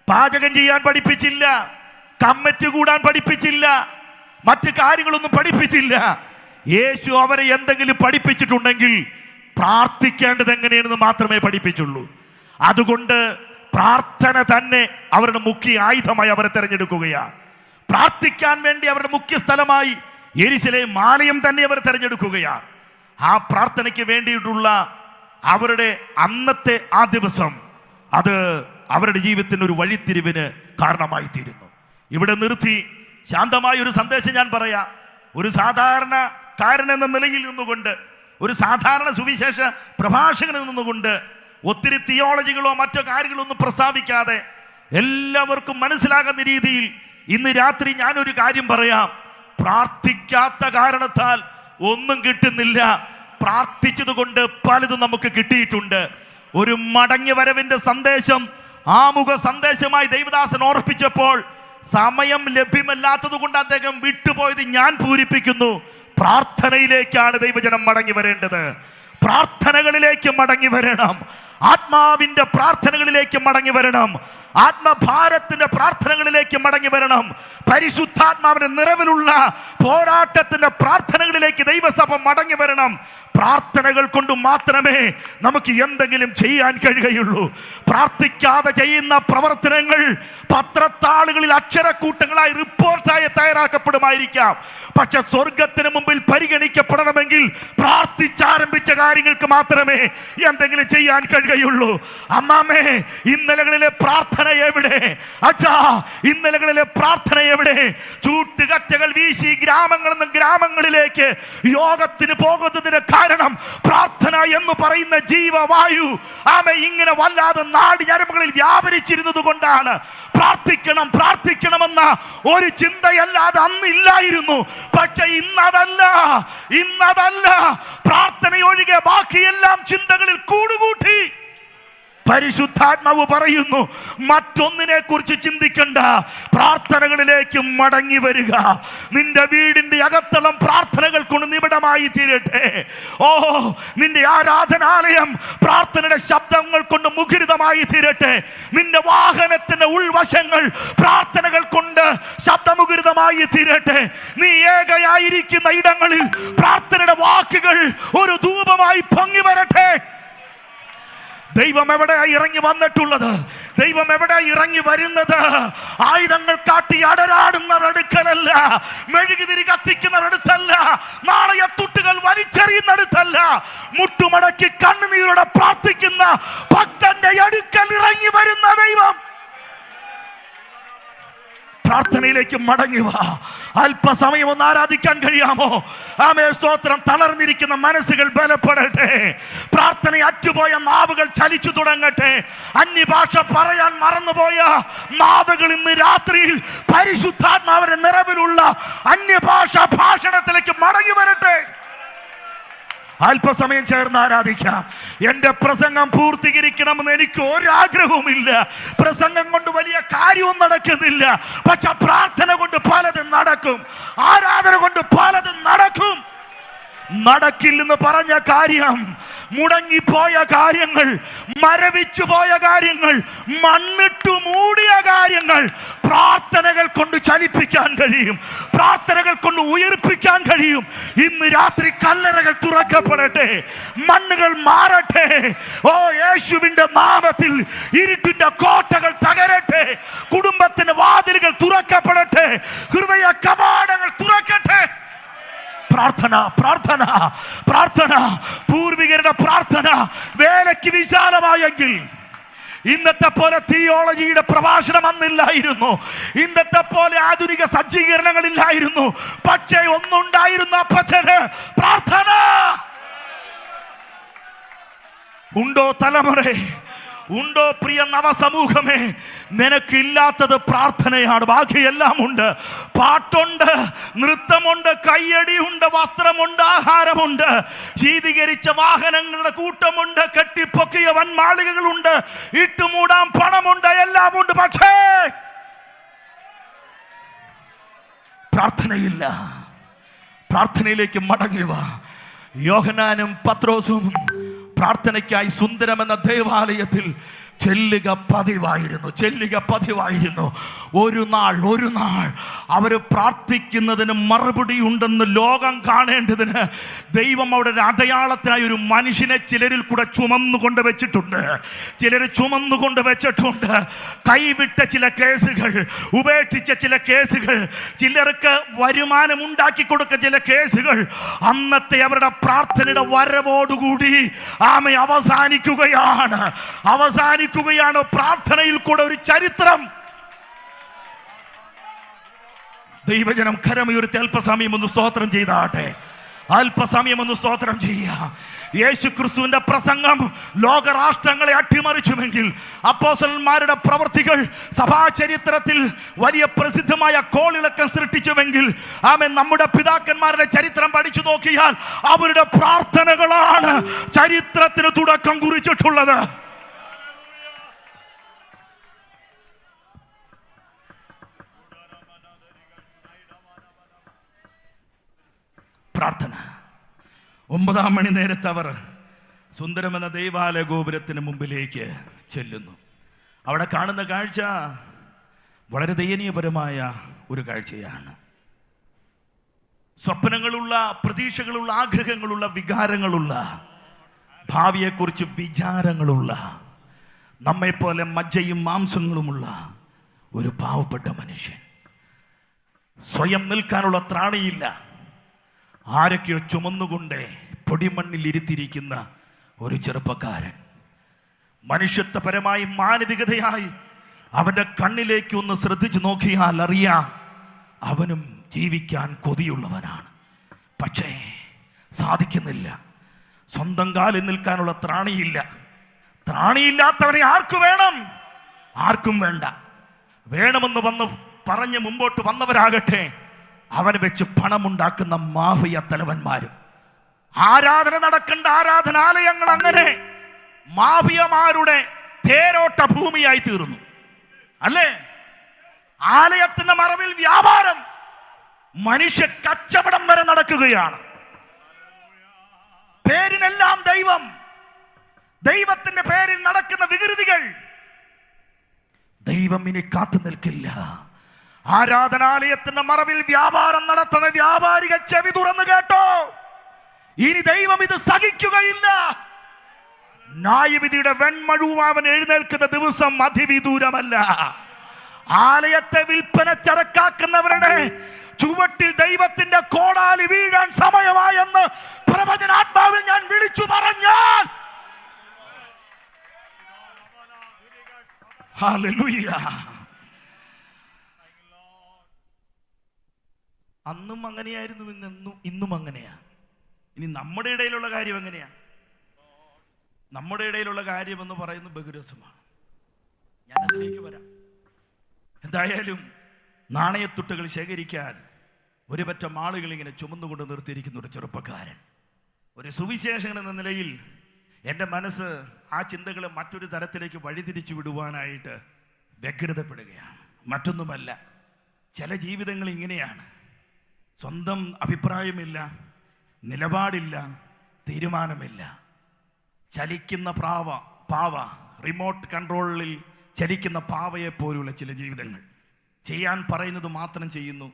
[SPEAKER 1] പാചകം ചെയ്യാൻ പഠിപ്പിച്ചില്ല, കമ്മിറ്റി കൂടാൻ പഠിപ്പിച്ചില്ല, മറ്റു കാര്യങ്ങളൊന്നും പഠിപ്പിച്ചില്ല. യേശു അവരെ എന്തെങ്കിലും പഠിപ്പിച്ചിട്ടുണ്ടെങ്കിൽ പ്രാർത്ഥിക്കേണ്ടത് എങ്ങനെയാണെന്ന് മാത്രമേ പഠിപ്പിച്ചുള്ളൂ. അതുകൊണ്ട് പ്രാർത്ഥന തന്നെ അവരുടെ മുഖ്യ ആയുധമായി അവരെ തെരഞ്ഞെടുക്കുകയാണ്. പ്രാർത്ഥിക്കാൻ വേണ്ടി അവരുടെ മുഖ്യ സ്ഥലമായി യെരുശലേം ആലയം തന്നെ അവർ തെരഞ്ഞെടുക്കുകയാണ്. ആ പ്രാർത്ഥനയ്ക്ക് വേണ്ടിയിട്ടുള്ള അവരുടെ അന്നത്തെ ആ ദിവസം അത് അവരുടെ ജീവിതത്തിന് ഒരു വഴിത്തിരിവിന് കാരണമായി തീരുന്നു. ഇവിടെ നിർത്തി ശാന്തമായ ഒരു സന്ദേശം ഞാൻ പറയാം. ഒരു സാധാരണക്കാരൻ എന്ന നിലയിൽ നിന്നുകൊണ്ട്, ഒരു സാധാരണ സുവിശേഷ പ്രഭാഷകനിൽ നിന്നുകൊണ്ട് ഒത്തിരി തിയോളജികളോ മറ്റോ കാര്യങ്ങളോ ഒന്നും പ്രസ്താവിക്കാതെ എല്ലാവർക്കും മനസ്സിലാകുന്ന രീതിയിൽ ഇന്ന് രാത്രി ഞാനൊരു കാര്യം പറയാം. പ്രാർത്ഥിക്കാത്ത കാരണത്താൽ ഒന്നും കിട്ടുന്നില്ല, പ്രാർത്ഥിച്ചത് കൊണ്ട് പലതും നമുക്ക് കിട്ടിയിട്ടുണ്ട്. ഒരു മടങ്ങി വരവിന്റെ സന്ദേശം ആമുഖ സന്ദേശമായി ദൈവദാസൻ ഓർപ്പിച്ചപ്പോൾ സമയം ലഭ്യമല്ലാത്തത് കൊണ്ട് അദ്ദേഹം വിട്ടുപോയത് ഞാൻ പൂരിപ്പിക്കുന്നു. പ്രാർത്ഥനയിലേക്കാണ് ദൈവജനം മടങ്ങി വരേണ്ടത്. പ്രാർത്ഥനകളിലേക്ക് മടങ്ങി വരണം. ആത്മാവിന്റെ പ്രാർത്ഥനകളിലേക്ക് മടങ്ങി വരണം. ആത്മഭാരത്തിന്റെ പ്രാർത്ഥനകളിലേക്ക് മടങ്ങി വരണം. പരിശുദ്ധാത്മാവിന്റെ നിറവിലുള്ള പോരാട്ടത്തിന്റെ പ്രാർത്ഥനകളിലേക്ക് ദൈവസഭ മടങ്ങി വരണം. പ്രാർത്ഥനകൾ കൊണ്ട് മാത്രമേ നമുക്ക് എന്തെങ്കിലും ചെയ്യാൻ കഴിയുകയുള്ളൂ. പ്രാർത്ഥിക്കാതെ ചെയ്യുന്ന പ്രവർത്തനങ്ങൾ പത്രത്താളുകളിൽ അക്ഷരക്കൂട്ടങ്ങളായി റിപ്പോർട്ടായി തയ്യാറാക്കപ്പെടുമായിരിക്കാം. പക്ഷെ സ്വർഗത്തിന് മുമ്പിൽ പരിഗണിക്കപ്പെടണമെങ്കിൽ പ്രാർത്ഥിച്ചാരംഭിച്ച കാര്യങ്ങൾക്ക് മാത്രമേ എന്തെങ്കിലും ചെയ്യാൻ കഴിയുകയുള്ളൂ. അമ്മാമേ, ഇന്നലകളിലെ പ്രാർത്ഥന എവിടെ? അച്ഛാ, ഇന്നലകളിലെ പ്രാർത്ഥന എവിടെ? ചൂട്ടുകറ്റകൾ വീശി ഗ്രാമങ്ങളിൽ നിന്ന് ഗ്രാമങ്ങളിലേക്ക് യോഗത്തിന് പോകുന്നതിന് കാരണം പ്രാർത്ഥന എന്ന് പറയുന്ന ജീവവായു ആമേ ഇങ്ങനെ വല്ലാതെ നാടി ഞരമ്പുകളിൽ വ്യാപരിച്ചിരുന്നത് കൊണ്ടാണ്. പ്രാർത്ഥിക്കണം പ്രാർത്ഥിക്കണമെന്ന ഒരു ചിന്തയല്ലാതെ അന്നില്ലായിരുന്നു. പക്ഷെ ഇന്നതല്ല. പ്രാർത്ഥനയൊഴികെ ബാക്കിയെല്ലാം ചിന്തകളിൽ കൂടുകൂട്ടി. പരിശുദ്ധാത്മാവ് പറയുന്നു, മറ്റൊന്നിനെ കുറിച്ച് ചിന്തിക്കണ്ട, പ്രാർത്ഥനകളിലേക്ക് മടങ്ങി വരിക. നിന്റെ വീടിന്റെ അകത്തളം പ്രാർത്ഥനകൾ കൊണ്ട് നിബിഡമായി തീരട്ടെ. ഓ, നിന്റെ ആരാധനാലയം പ്രാർത്ഥനയുടെ ശബ്ദങ്ങൾ കൊണ്ട് മുഖരിതമായി തീരട്ടെ. നിന്റെ വാഹനത്തിന്റെ ഉൾവശങ്ങൾ പ്രാർത്ഥനകൾ കൊണ്ട് ശബ്ദമുഖരിതമായി തീരട്ടെ. നീ ഏകയായിരിക്കുന്ന ഇടങ്ങളിൽ പ്രാർത്ഥനയുടെ വാക്കുകൾ ഒരു ധൂപമായി പൊങ്ങി വരട്ടെ. ദൈവം എവിടെയായി ഇറങ്ങി വന്നിട്ടുള്ളത്? ദൈവം എവിടെ ഇറങ്ങി വരുന്നത്? ആയുധങ്ങൾ കാട്ടി അടരാടുന്നവരടുക്കലല്ല, മെഴുകുതിരി കത്തിക്കുന്നവരടുത്തല്ല, നാണയത്തുട്ടുകൾ വലിച്ചെറിയുന്നടുത്തല്ല, മുട്ടുമടക്കി കണ്ണുനീരോടെ പ്രാർത്ഥിക്കുന്ന ഭക്തന്റെ അടുക്കൽ ഇറങ്ങി വരുന്ന ദൈവം. പ്രാർത്ഥനയിലേക്ക് മടങ്ങി വാ. അല്പസമയം ഒന്ന് ആരാധിക്കാൻ കഴിയാമോ? ആമേ, സ്തോത്രം. തളർന്നിരിക്കുന്ന മനസ്സുകൾ ബലപ്പെടട്ടെ. പ്രാർത്ഥന അറ്റുപോയ നാവുകൾ ചലിച്ചു തുടങ്ങട്ടെ. അന്യഭാഷ പറയാൻ മറന്നുപോയ നാവുകൾ ഇന്ന് രാത്രിയിൽ പരിശുദ്ധാത്മാവിന്റെ നിറവിലുള്ള അന്യഭാഷ ഭാഷണത്തിലേക്ക് മടങ്ങി വരട്ടെ. അല്പസമയം ചേർന്ന് ആരാധിക്കാം. എന്റെ പ്രസംഗം പൂർത്തീകരിക്കണമെന്ന് എനിക്ക് ഒരാഗ്രഹവുമില്ല. പ്രസംഗം കൊണ്ട് വലിയ കാര്യവും നടക്കുന്നില്ല. പക്ഷെ പ്രാർത്ഥന കൊണ്ട് പലതും നടക്കും. ആരാധന കൊണ്ട് പലതും നടക്കും. നടക്കില്ലെന്ന് പറഞ്ഞ കാര്യം, മുടങ്ങിപ്പോയ കാര്യങ്ങൾ, മരവിച്ചു പോയ കാര്യങ്ങൾ, മണ്ണിട്ടു മൂടിയ കാര്യങ്ങൾ പ്രാർത്ഥനകൾ കൊണ്ട് ചലിപ്പിക്കാൻ കഴിയും. പ്രാർത്ഥനകൾ കൊണ്ട് ഉയർപ്പിക്കാൻ കഴിയും. ഇന്ന് രാത്രി കല്ലറകൾ തുറക്കപ്പെടട്ടെ, മണ്ണുകൾ മാറട്ടെ. ഓ, യേശുവിന്റെ നാമത്തിൽ ഇരുട്ടിന്റെ കോട്ടകൾ തകരട്ടെ. കുടുംബത്തിന്റെ വാതിലുകൾ തുറക്കപ്പെടട്ടെ. ഹൃദയ കവാടങ്ങൾ തുറക്കട്ടെ. പ്രാർത്ഥന പ്രാർത്ഥന പ്രാർത്ഥന. പൂർവികരുടെ പ്രാർത്ഥന വേലയ്ക്ക് വിശാലമായെങ്കിൽ ഇന്നത്തെ പോലെ തിയോളജിയുടെ പ്രഭാഷണം അന്നില്ലായിരുന്നു. ഇന്നത്തെ പോലെ ആധുനിക സജ്ജീകരണങ്ങളില്ലായിരുന്നു. പക്ഷേ ഒന്നുണ്ടായിരുന്നു, അപ്പച്ചന് പ്രാർത്ഥന. ഉണ്ടോ തലമുറേ, ഉണ്ടോ പ്രിയ നവസമൂഹമേ? നിനക്കില്ലാത്തത് പ്രാർത്ഥനയാണ്. ബാക്കിയെല്ലാം ഉണ്ട്. പാട്ടുണ്ട്, നൃത്തമുണ്ട്, കയ്യടിയുണ്ട്, വസ്ത്രമുണ്ട്, ആഹാരമുണ്ട്, ശീതീകരിച്ച വാഹനങ്ങളുടെ കൂട്ടമുണ്ട്, കെട്ടിപ്പൊക്കിയ വൻമാളികകളുണ്ട്, ഇട്ടുമൂടാൻ പണമുണ്ട്, എല്ലാം ഉണ്ട്. പക്ഷേ പ്രാർത്ഥനയില്ല. പ്രാർത്ഥനയിലേക്ക് മടങ്ങുക. യോഹന്നാനും പത്രോസും പ്രാർത്ഥനയ്ക്കായി സുന്ദരമെന്ന ദേവാലയത്തിൽ ചെല്ലുക പതിവായിരുന്നു. ഒരു നാൾ അവർ പ്രാർത്ഥിക്കുന്നതിന് മറുപടി ഉണ്ടെന്ന് ലോകം കാണേണ്ടതിന് ദൈവം അവിടെ ഒരു അടയാളത്തിനായി ഒരു മനുഷ്യനെ ചിലരിൽ കൂടെ ചുമന്നുകൊണ്ട് വെച്ചിട്ടുണ്ട്. കൈവിട്ട ചില കേസുകൾ, ഉപേക്ഷിച്ച ചില കേസുകൾ, ചിലർക്ക് വരുമാനം ഉണ്ടാക്കി കൊടുക്ക ചില കേസുകൾ, അന്നത്തെ അവരുടെ പ്രാർത്ഥനയുടെ വരവോടുകൂടി അവസാനിക്കുകയാണ്. പ്രാർത്ഥനയിൽ കൂടെ ഒരു ചരിത്രം. ദൈവജനം കരമുയർത്തി അല്പസമയം ഒന്ന് സ്തോത്രം ചെയ്താട്ടെ. അല്പസമയം ഒന്ന് സ്തോത്രം ചെയ്യുക. യേശു ക്രിസ്തുവിന്റെ പ്രസംഗം ലോകരാഷ്ട്രങ്ങളെ അട്ടിമറിച്ചുവെങ്കിൽ, അപ്പോസ്തലന്മാരുടെ പ്രവൃത്തികൾ സഭാചരിത്രത്തിൽ വലിയ പ്രസിദ്ധമായ കോളിളക്കം സൃഷ്ടിച്ചുവെങ്കിൽ, നമ്മുടെ പിതാക്കന്മാരുടെ ചരിത്രം പഠിച്ചു നോക്കിയാൽ അവരുടെ പ്രാർത്ഥനകളാണ് ചരിത്രത്തിന് തുടക്കം കുറിച്ചിട്ടുള്ളത്. പ്രാർത്ഥന. 9-ാം മണി നേരത്ത് അവർ സുന്ദരമെന്ന ദൈവാലയ ഗോപുരത്തിന് മുമ്പിലേക്ക് ചെല്ലുന്നു. അവിടെ കാണുന്ന കാഴ്ച വളരെ ദയനീയപരമായ ഒരു കാഴ്ചയാണ്. സ്വപ്നങ്ങളുള്ള, പ്രതീക്ഷകളുള്ള, ആഗ്രഹങ്ങളുള്ള, വികാരങ്ങളുള്ള, ഭാവിയെക്കുറിച്ച് വിചാരങ്ങളുള്ള, നമ്മെപ്പോലെ മജ്ജയും മാംസങ്ങളുമുള്ള ഒരു പാവപ്പെട്ട മനുഷ്യൻ. സ്വയം നിൽക്കാനുള്ള ത്രാണിയില്ല. ആരൊക്കെയോ ചുമന്നുകൊണ്ട് പൊടിമണ്ണിൽ ഇരുത്തിയിരിക്കുന്ന ഒരു ചെറുപ്പക്കാരൻ. മനുഷ്യത്വപരമായി, മാനവികതയായി അവന്റെ കണ്ണിലേക്ക് ഒന്ന് ശ്രദ്ധിച്ചു നോക്കിയാൽ അറിയാം, അവനും ജീവിക്കാൻ കൊതിയുള്ളവനാണ്. പക്ഷേ സാധിക്കുന്നില്ല. സ്വന്തം കാലിൽ നിൽക്കാനുള്ള ത്രാണിയില്ലാത്തവനെ ആർക്കും വേണ്ട. വേണമെന്ന് പറഞ്ഞ് മുമ്പോട്ട് വന്നവരാകട്ടെ അവന് വെച്ച് പണമുണ്ടാക്കുന്ന മാഫിയ തലവന്മാരും. ആരാധന നടക്കേണ്ട ആരാധനാലയങ്ങൾ അങ്ങനെ മാഫിയമാരുടെ തേരോട്ട ഭൂമിയായി തീർന്നു, അല്ലേ? ആലയത്തിന്റെ മറവിൽ വ്യാപാരം, മനുഷ്യ കച്ചവടം വരെ നടക്കുകയാണ്. പേരിനെല്ലാം ദൈവത്തിന്റെ പേരിൽ നടക്കുന്ന വികൃതികൾ. ദൈവം ഇനി കാത്തു നിൽക്കില്ല. ആരാധനാലയത്തിന്റെ മറവിൽ വ്യാപാരം നടത്തുന്ന വ്യാപാരികൾ ചെവി തുറന്നു കേട്ടോ. ഇനി ദൈവം ഇത് സഹിക്കുകയില്ല. ന്യായവിധിയുടെ വെൺമഴുവാവൻ എഴുന്നേൽക്കുന്ന ദിവസം അതിവിദൂരമല്ല. ആലയത്തെ വിൽപ്പന ചരക്കാക്കുന്നവരുടെ ചുവട്ടിൽ ദൈവത്തിന്റെ കോടാലി വീഴാൻ സമയമായെന്ന് പ്രവചനാത്മാവിൽ ഞാൻ വിളിച്ചു പറഞ്ഞാൽ, ഹല്ലേലൂയ. അന്നും അങ്ങനെയായിരുന്നു, ഇന്നും അങ്ങനെയാ. ഇനി നമ്മുടെ ഇടയിലുള്ള കാര്യം എങ്ങനെയാ? നമ്മുടെ ഇടയിലുള്ള കാര്യം എന്ന് പറയുന്നത് ബഹുരസമാണ്. ഞാൻ അതിലേക്ക് വരാം. എന്തായാലും നാണയത്തുട്ടുകൾ ശേഖരിക്കാൻ ഒരു പറ്റം ആളുകൾ ഇങ്ങനെ ചുമന്നുകൊണ്ട് നിർത്തിയിരിക്കുന്ന ഒരു ചെറുപ്പക്കാരൻ. ഒരു സുവിശേഷകൻ എന്ന നിലയിൽ എൻ്റെ മനസ്സ് ആ ചിന്തകളെ മറ്റൊരു തരത്തിലേക്ക് വഴിതിരിച്ചു വിടുവാനായിട്ട് വ്യഗ്രതപ്പെടുകയാണ്. മറ്റൊന്നുമല്ല, ചില ജീവിതങ്ങൾ ഇങ്ങനെയാണ്. സ്വന്തം അഭിപ്രായമില്ല, നിലപാടില്ല, തീരുമാനമില്ല. ചലിക്കുന്ന പാവ, റിമോട്ട് കൺട്രോളിൽ ചലിക്കുന്ന പാവയെ പോലുള്ള ചില ജീവിതങ്ങൾ. ചെയ്യാൻ പറയുന്നത് മാത്രം ചെയ്യുന്നു.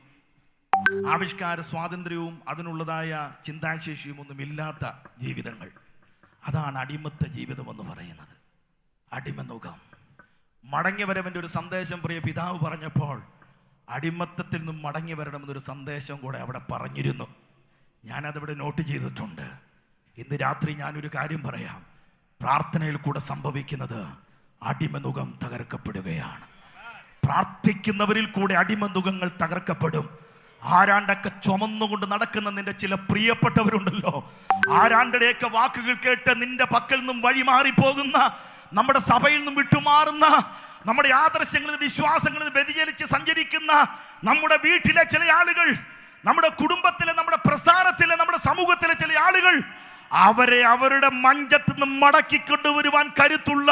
[SPEAKER 1] ആവിഷ്കാര സ്വാതന്ത്ര്യവും അതിനുള്ളതായ ചിന്താശേഷിയും ഒന്നും ഇല്ലാത്ത ജീവിതങ്ങൾ. അതാണ് അടിമത്ത ജീവിതം എന്ന് പറയുന്നത്. അടിമനുഖം. മടങ്ങി വരവൻ്റെ ഒരു സന്ദേശം പ്രിയ പിതാവ് പറഞ്ഞപ്പോൾ അടിമത്തത്തിൽ നിന്നും മടങ്ങി വരണമെന്നൊരു സന്ദേശം കൂടെ അവിടെ പറഞ്ഞിരുന്നു. ഞാനതവിടെ നോട്ട് ചെയ്തിട്ടുണ്ട്. ഇന്ന് രാത്രി ഞാനൊരു കാര്യം പറയാം. പ്രാർത്ഥനയിൽ കൂടെ സംഭവിക്കുന്നത് അടിമനുഖം തകർക്കപ്പെടുകയാണ്. പ്രാർത്ഥിക്കുന്നവരിൽ കൂടെ അടിമനുഖങ്ങൾ തകർക്കപ്പെടും. ആരാണ്ടൊക്കെ ചുമന്നുകൊണ്ട് നടക്കുന്ന നിന്റെ ചില പ്രിയപ്പെട്ടവരുണ്ടല്ലോ, ആരാണ്ടടെയൊക്കെ വാക്കുകൾ കേട്ട് നിന്റെ പക്കൽ നിന്നും വഴിമാറി പോകുന്ന, നമ്മുടെ സഭയിൽ നിന്നും വിട്ടുമാറുന്ന, നമ്മുടെ ആദർശങ്ങളിൽ വിശ്വാസങ്ങളിൽ വ്യതിചലിച്ച് സഞ്ചരിക്കുന്ന നമ്മുടെ വീട്ടിലെ ചില ആളുകൾ, നമ്മുടെ കുടുംബത്തിലെ, നമ്മുടെ പ്രസ്ഥാനത്തിലെ, നമ്മുടെ സമൂഹത്തിലെ ചില ആളുകൾ, അവരെ അവരുടെ മഞ്ചത്ത് നിന്ന് മടക്കി കൊണ്ടുവരുവാൻ കരുത്തുള്ള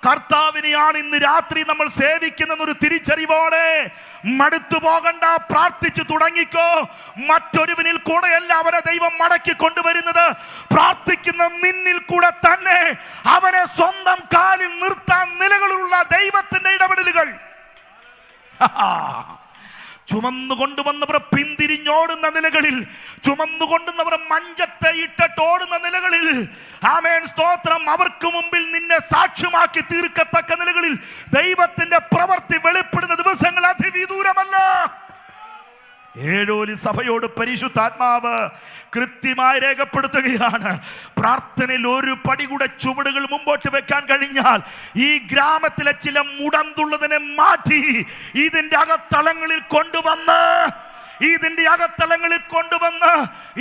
[SPEAKER 1] കർത്താവിനെയാണ് ഇന്ന് രാത്രി നമ്മൾ സേവിക്കുന്ന തിരിച്ചറിവോടെ മടുത്തു പോകണ്ട. പ്രാർത്ഥിച്ചു തുടങ്ങിക്കോ. മറ്റൊരുവനിൽ കൂടെയല്ല അവരെ ദൈവം മടക്കി കൊണ്ടുവരുന്നത്. പ്രാർത്ഥിക്കുന്ന നിന്നിൽ കൂടെ തന്നെ അവനെ സ്വന്തം കാലിൽ നിർത്താൻ നിലകളുള്ള ദൈവത്തിന്റെ ഇടപെടലുകൾ. ചുമന്നുകൊണ്ടുവന്നവർ പിന്തിരിഞ്ഞോടുന്ന നിലകളിൽ, ചുമന്നുകൊണ്ടുവന്നവർ മഞ്ചത്തെ ഇട്ടോടുന്ന നിലകളിൽ, ആമേൻ സ്തോത്രം, അവർക്ക് മുമ്പിൽ നിന്നെ സാക്ഷ്യമാക്കി തീർക്കത്തക്ക നിലകളിൽ ദൈവത്തിന്റെ പ്രവൃത്തി വെളിപ്പെടുന്ന ദിവസങ്ങൾ അതിവിദൂരമല്ല. ഏഴോലി സഭയോട് പരിശുദ്ധാത്മാവ് കൃത്യമായി രേഖപ്പെടുത്തുകയാണ്, പ്രാർത്ഥനയിൽ ഒരു പടി കൂടെ ചുവടുകൾ മുമ്പോട്ട് വെക്കാൻ കഴിഞ്ഞാൽ ഈ ഗ്രാമത്തിലെ ചില മുടന്തുള്ളതിനെ മാറ്റി ഇതിന്റെ അകത്തളങ്ങളിൽ കൊണ്ടുവന്ന്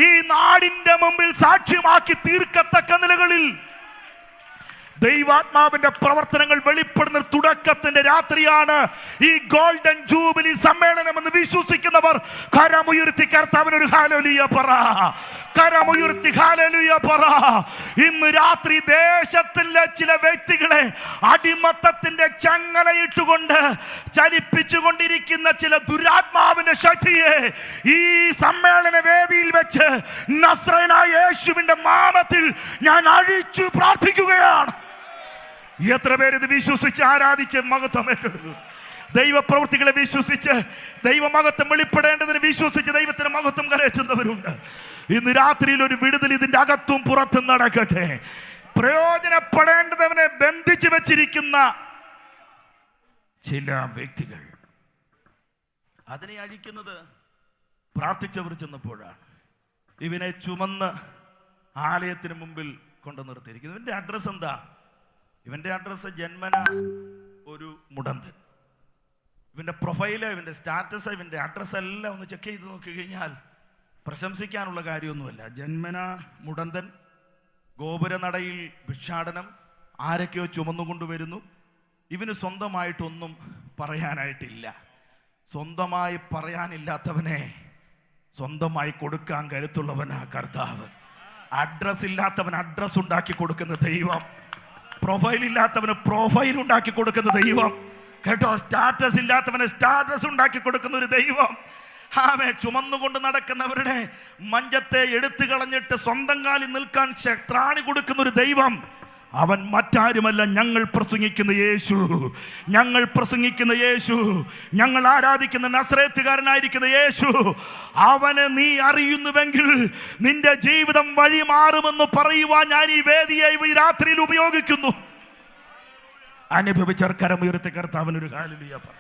[SPEAKER 1] ഈ നാടിന്റെ മുമ്പിൽ സാക്ഷ്യമാക്കി തീർക്കത്തക്ക നിലകളിൽ ദൈവാത്മാവിന്റെ പ്രവർത്തനങ്ങൾ വെളിപ്പെടുന്ന തുടക്കത്തിന്റെ രാത്രിയാണ് ഈ ഗോൾഡൻ ജൂബിലി സമ്മേളനം എന്ന് വിശ്വസിക്കുന്നവർ കരമുയർത്തി കർത്താവിനൊരു ഹല്ലേലൂയ പറ. കരമുയർത്തി ഹല്ലേലൂയ പറ. ഇന്ന് രാത്രി ദേശത്തിലെ ചില വ്യക്തികളെ അടിമത്തത്തിന്റെ ചങ്ങലയിട്ടുകൊണ്ട് ചലിപ്പിച്ചുകൊണ്ടിരിക്കുന്ന ചില ദുരാത്മാവിന്റെ ശക്തിയെ ഈ സമ്മേളന വേദിയിൽ വെച്ച് നസ്രയനായ യേശുവിന്റെ നാമത്തിൽ ഞാൻ അഴിച്ചു പ്രാർത്ഥിക്കുകയാണ്. എത്ര പേര് ഇത് വിശ്വസിച്ച് ആരാധിച്ച് മഹത്വം ഏറ്റെടുത്തു? ദൈവപ്രവൃത്തികളെ വിശ്വസിച്ച് ദൈവമഹത്വം വെളിപ്പെടേണ്ടതിന് വിശ്വസിച്ച് ദൈവത്തിന് മഹത്വം കരയറ്റുന്നവരുണ്ട്. ഇന്ന് രാത്രിയിൽ ഒരു വിടുതൽ ഇതിന്റെ അകത്തും പുറത്തും നടക്കട്ടെ. പ്രയോജനപ്പെടേണ്ടവനെ ബന്ധിച്ചു വെച്ചിരിക്കുന്ന ചില വ്യക്തികൾ അതിനെ അഴിക്കുന്നത് പ്രാർത്ഥിച്ചവർ ചെന്നപ്പോഴാണ്. ഇവനെ ചുമന്ന് ആലയത്തിന് മുമ്പിൽ കൊണ്ടു നിർത്തിയിരിക്കുന്നു. ഇവന്റെ അഡ്രസ് എന്താ? ഇവന്റെ അഡ്രസ് ജന്മന ഒരു മുടന്തൻ. ഇവന്റെ പ്രൊഫൈല്, ഇവന്റെ സ്റ്റാറ്റസ്, ഇവന്റെ അഡ്രസ് എല്ലാം ഒന്ന് ചെക്ക് ചെയ്ത് നോക്കി കഴിഞ്ഞാൽ പ്രശംസിക്കാനുള്ള കാര്യമൊന്നുമല്ല. ജന്മന മുടന്തൻ, ഗോപുരനടയിൽ ഭിക്ഷാടനം, ആരൊക്കെയോ ചുമന്നുകൊണ്ടുവരുന്നു. ഇവന് സ്വന്തമായിട്ടൊന്നും പറയാനായിട്ടില്ല. സ്വന്തമായി പറയാനില്ലാത്തവനെ സ്വന്തമായി കൊടുക്കാൻ കരുത്തുള്ളവനാ കർത്താവ്. അഡ്രസ് ഇല്ലാത്തവൻ അഡ്രസ് ഉണ്ടാക്കി കൊടുക്കുന്ന ദൈവം, പ്രൊഫൈൽ ഇല്ലാത്തവന് പ്രൊഫൈൽ ഉണ്ടാക്കി കൊടുക്കുന്ന ദൈവം, കേട്ടോ, സ്റ്റാറ്റസ് ഇല്ലാത്തവന് സ്റ്റാറ്റസ് ഉണ്ടാക്കി കൊടുക്കുന്ന ഒരു ദൈവം. ആമേ, ചുമന്നുകൊണ്ട് നടക്കുന്നവരുടെ മഞ്ചത്തെ എടുത്തു കളഞ്ഞിട്ട് സ്വന്തം കാലിൽ നിൽക്കാൻ ത്രാണി കൊടുക്കുന്ന ഒരു ദൈവം. അവൻ മറ്റാരുമല്ല, ഞങ്ങൾ പ്രസംഗിക്കുന്ന യേശു. ഞങ്ങൾ പ്രസംഗിക്കുന്ന യേശു, ഞങ്ങൾ ആരാധിക്കുന്ന നസറേത്തുകാരനായിരിക്കുന്ന യേശു. അവനെ നീ അറിയുന്നുവെങ്കിൽ നിന്റെ ജീവിതം വഴി മാറുമെന്ന് പറയുവാൻ ഞാൻ ഈ വേദിയെ ഈ രാത്രിയിൽ ഉപയോഗിക്കുന്നു. അനുഭവിച്ചർ കരമുയർത്തി കർത്താവിനൊരു ഹല്ലേലൂയ പറ.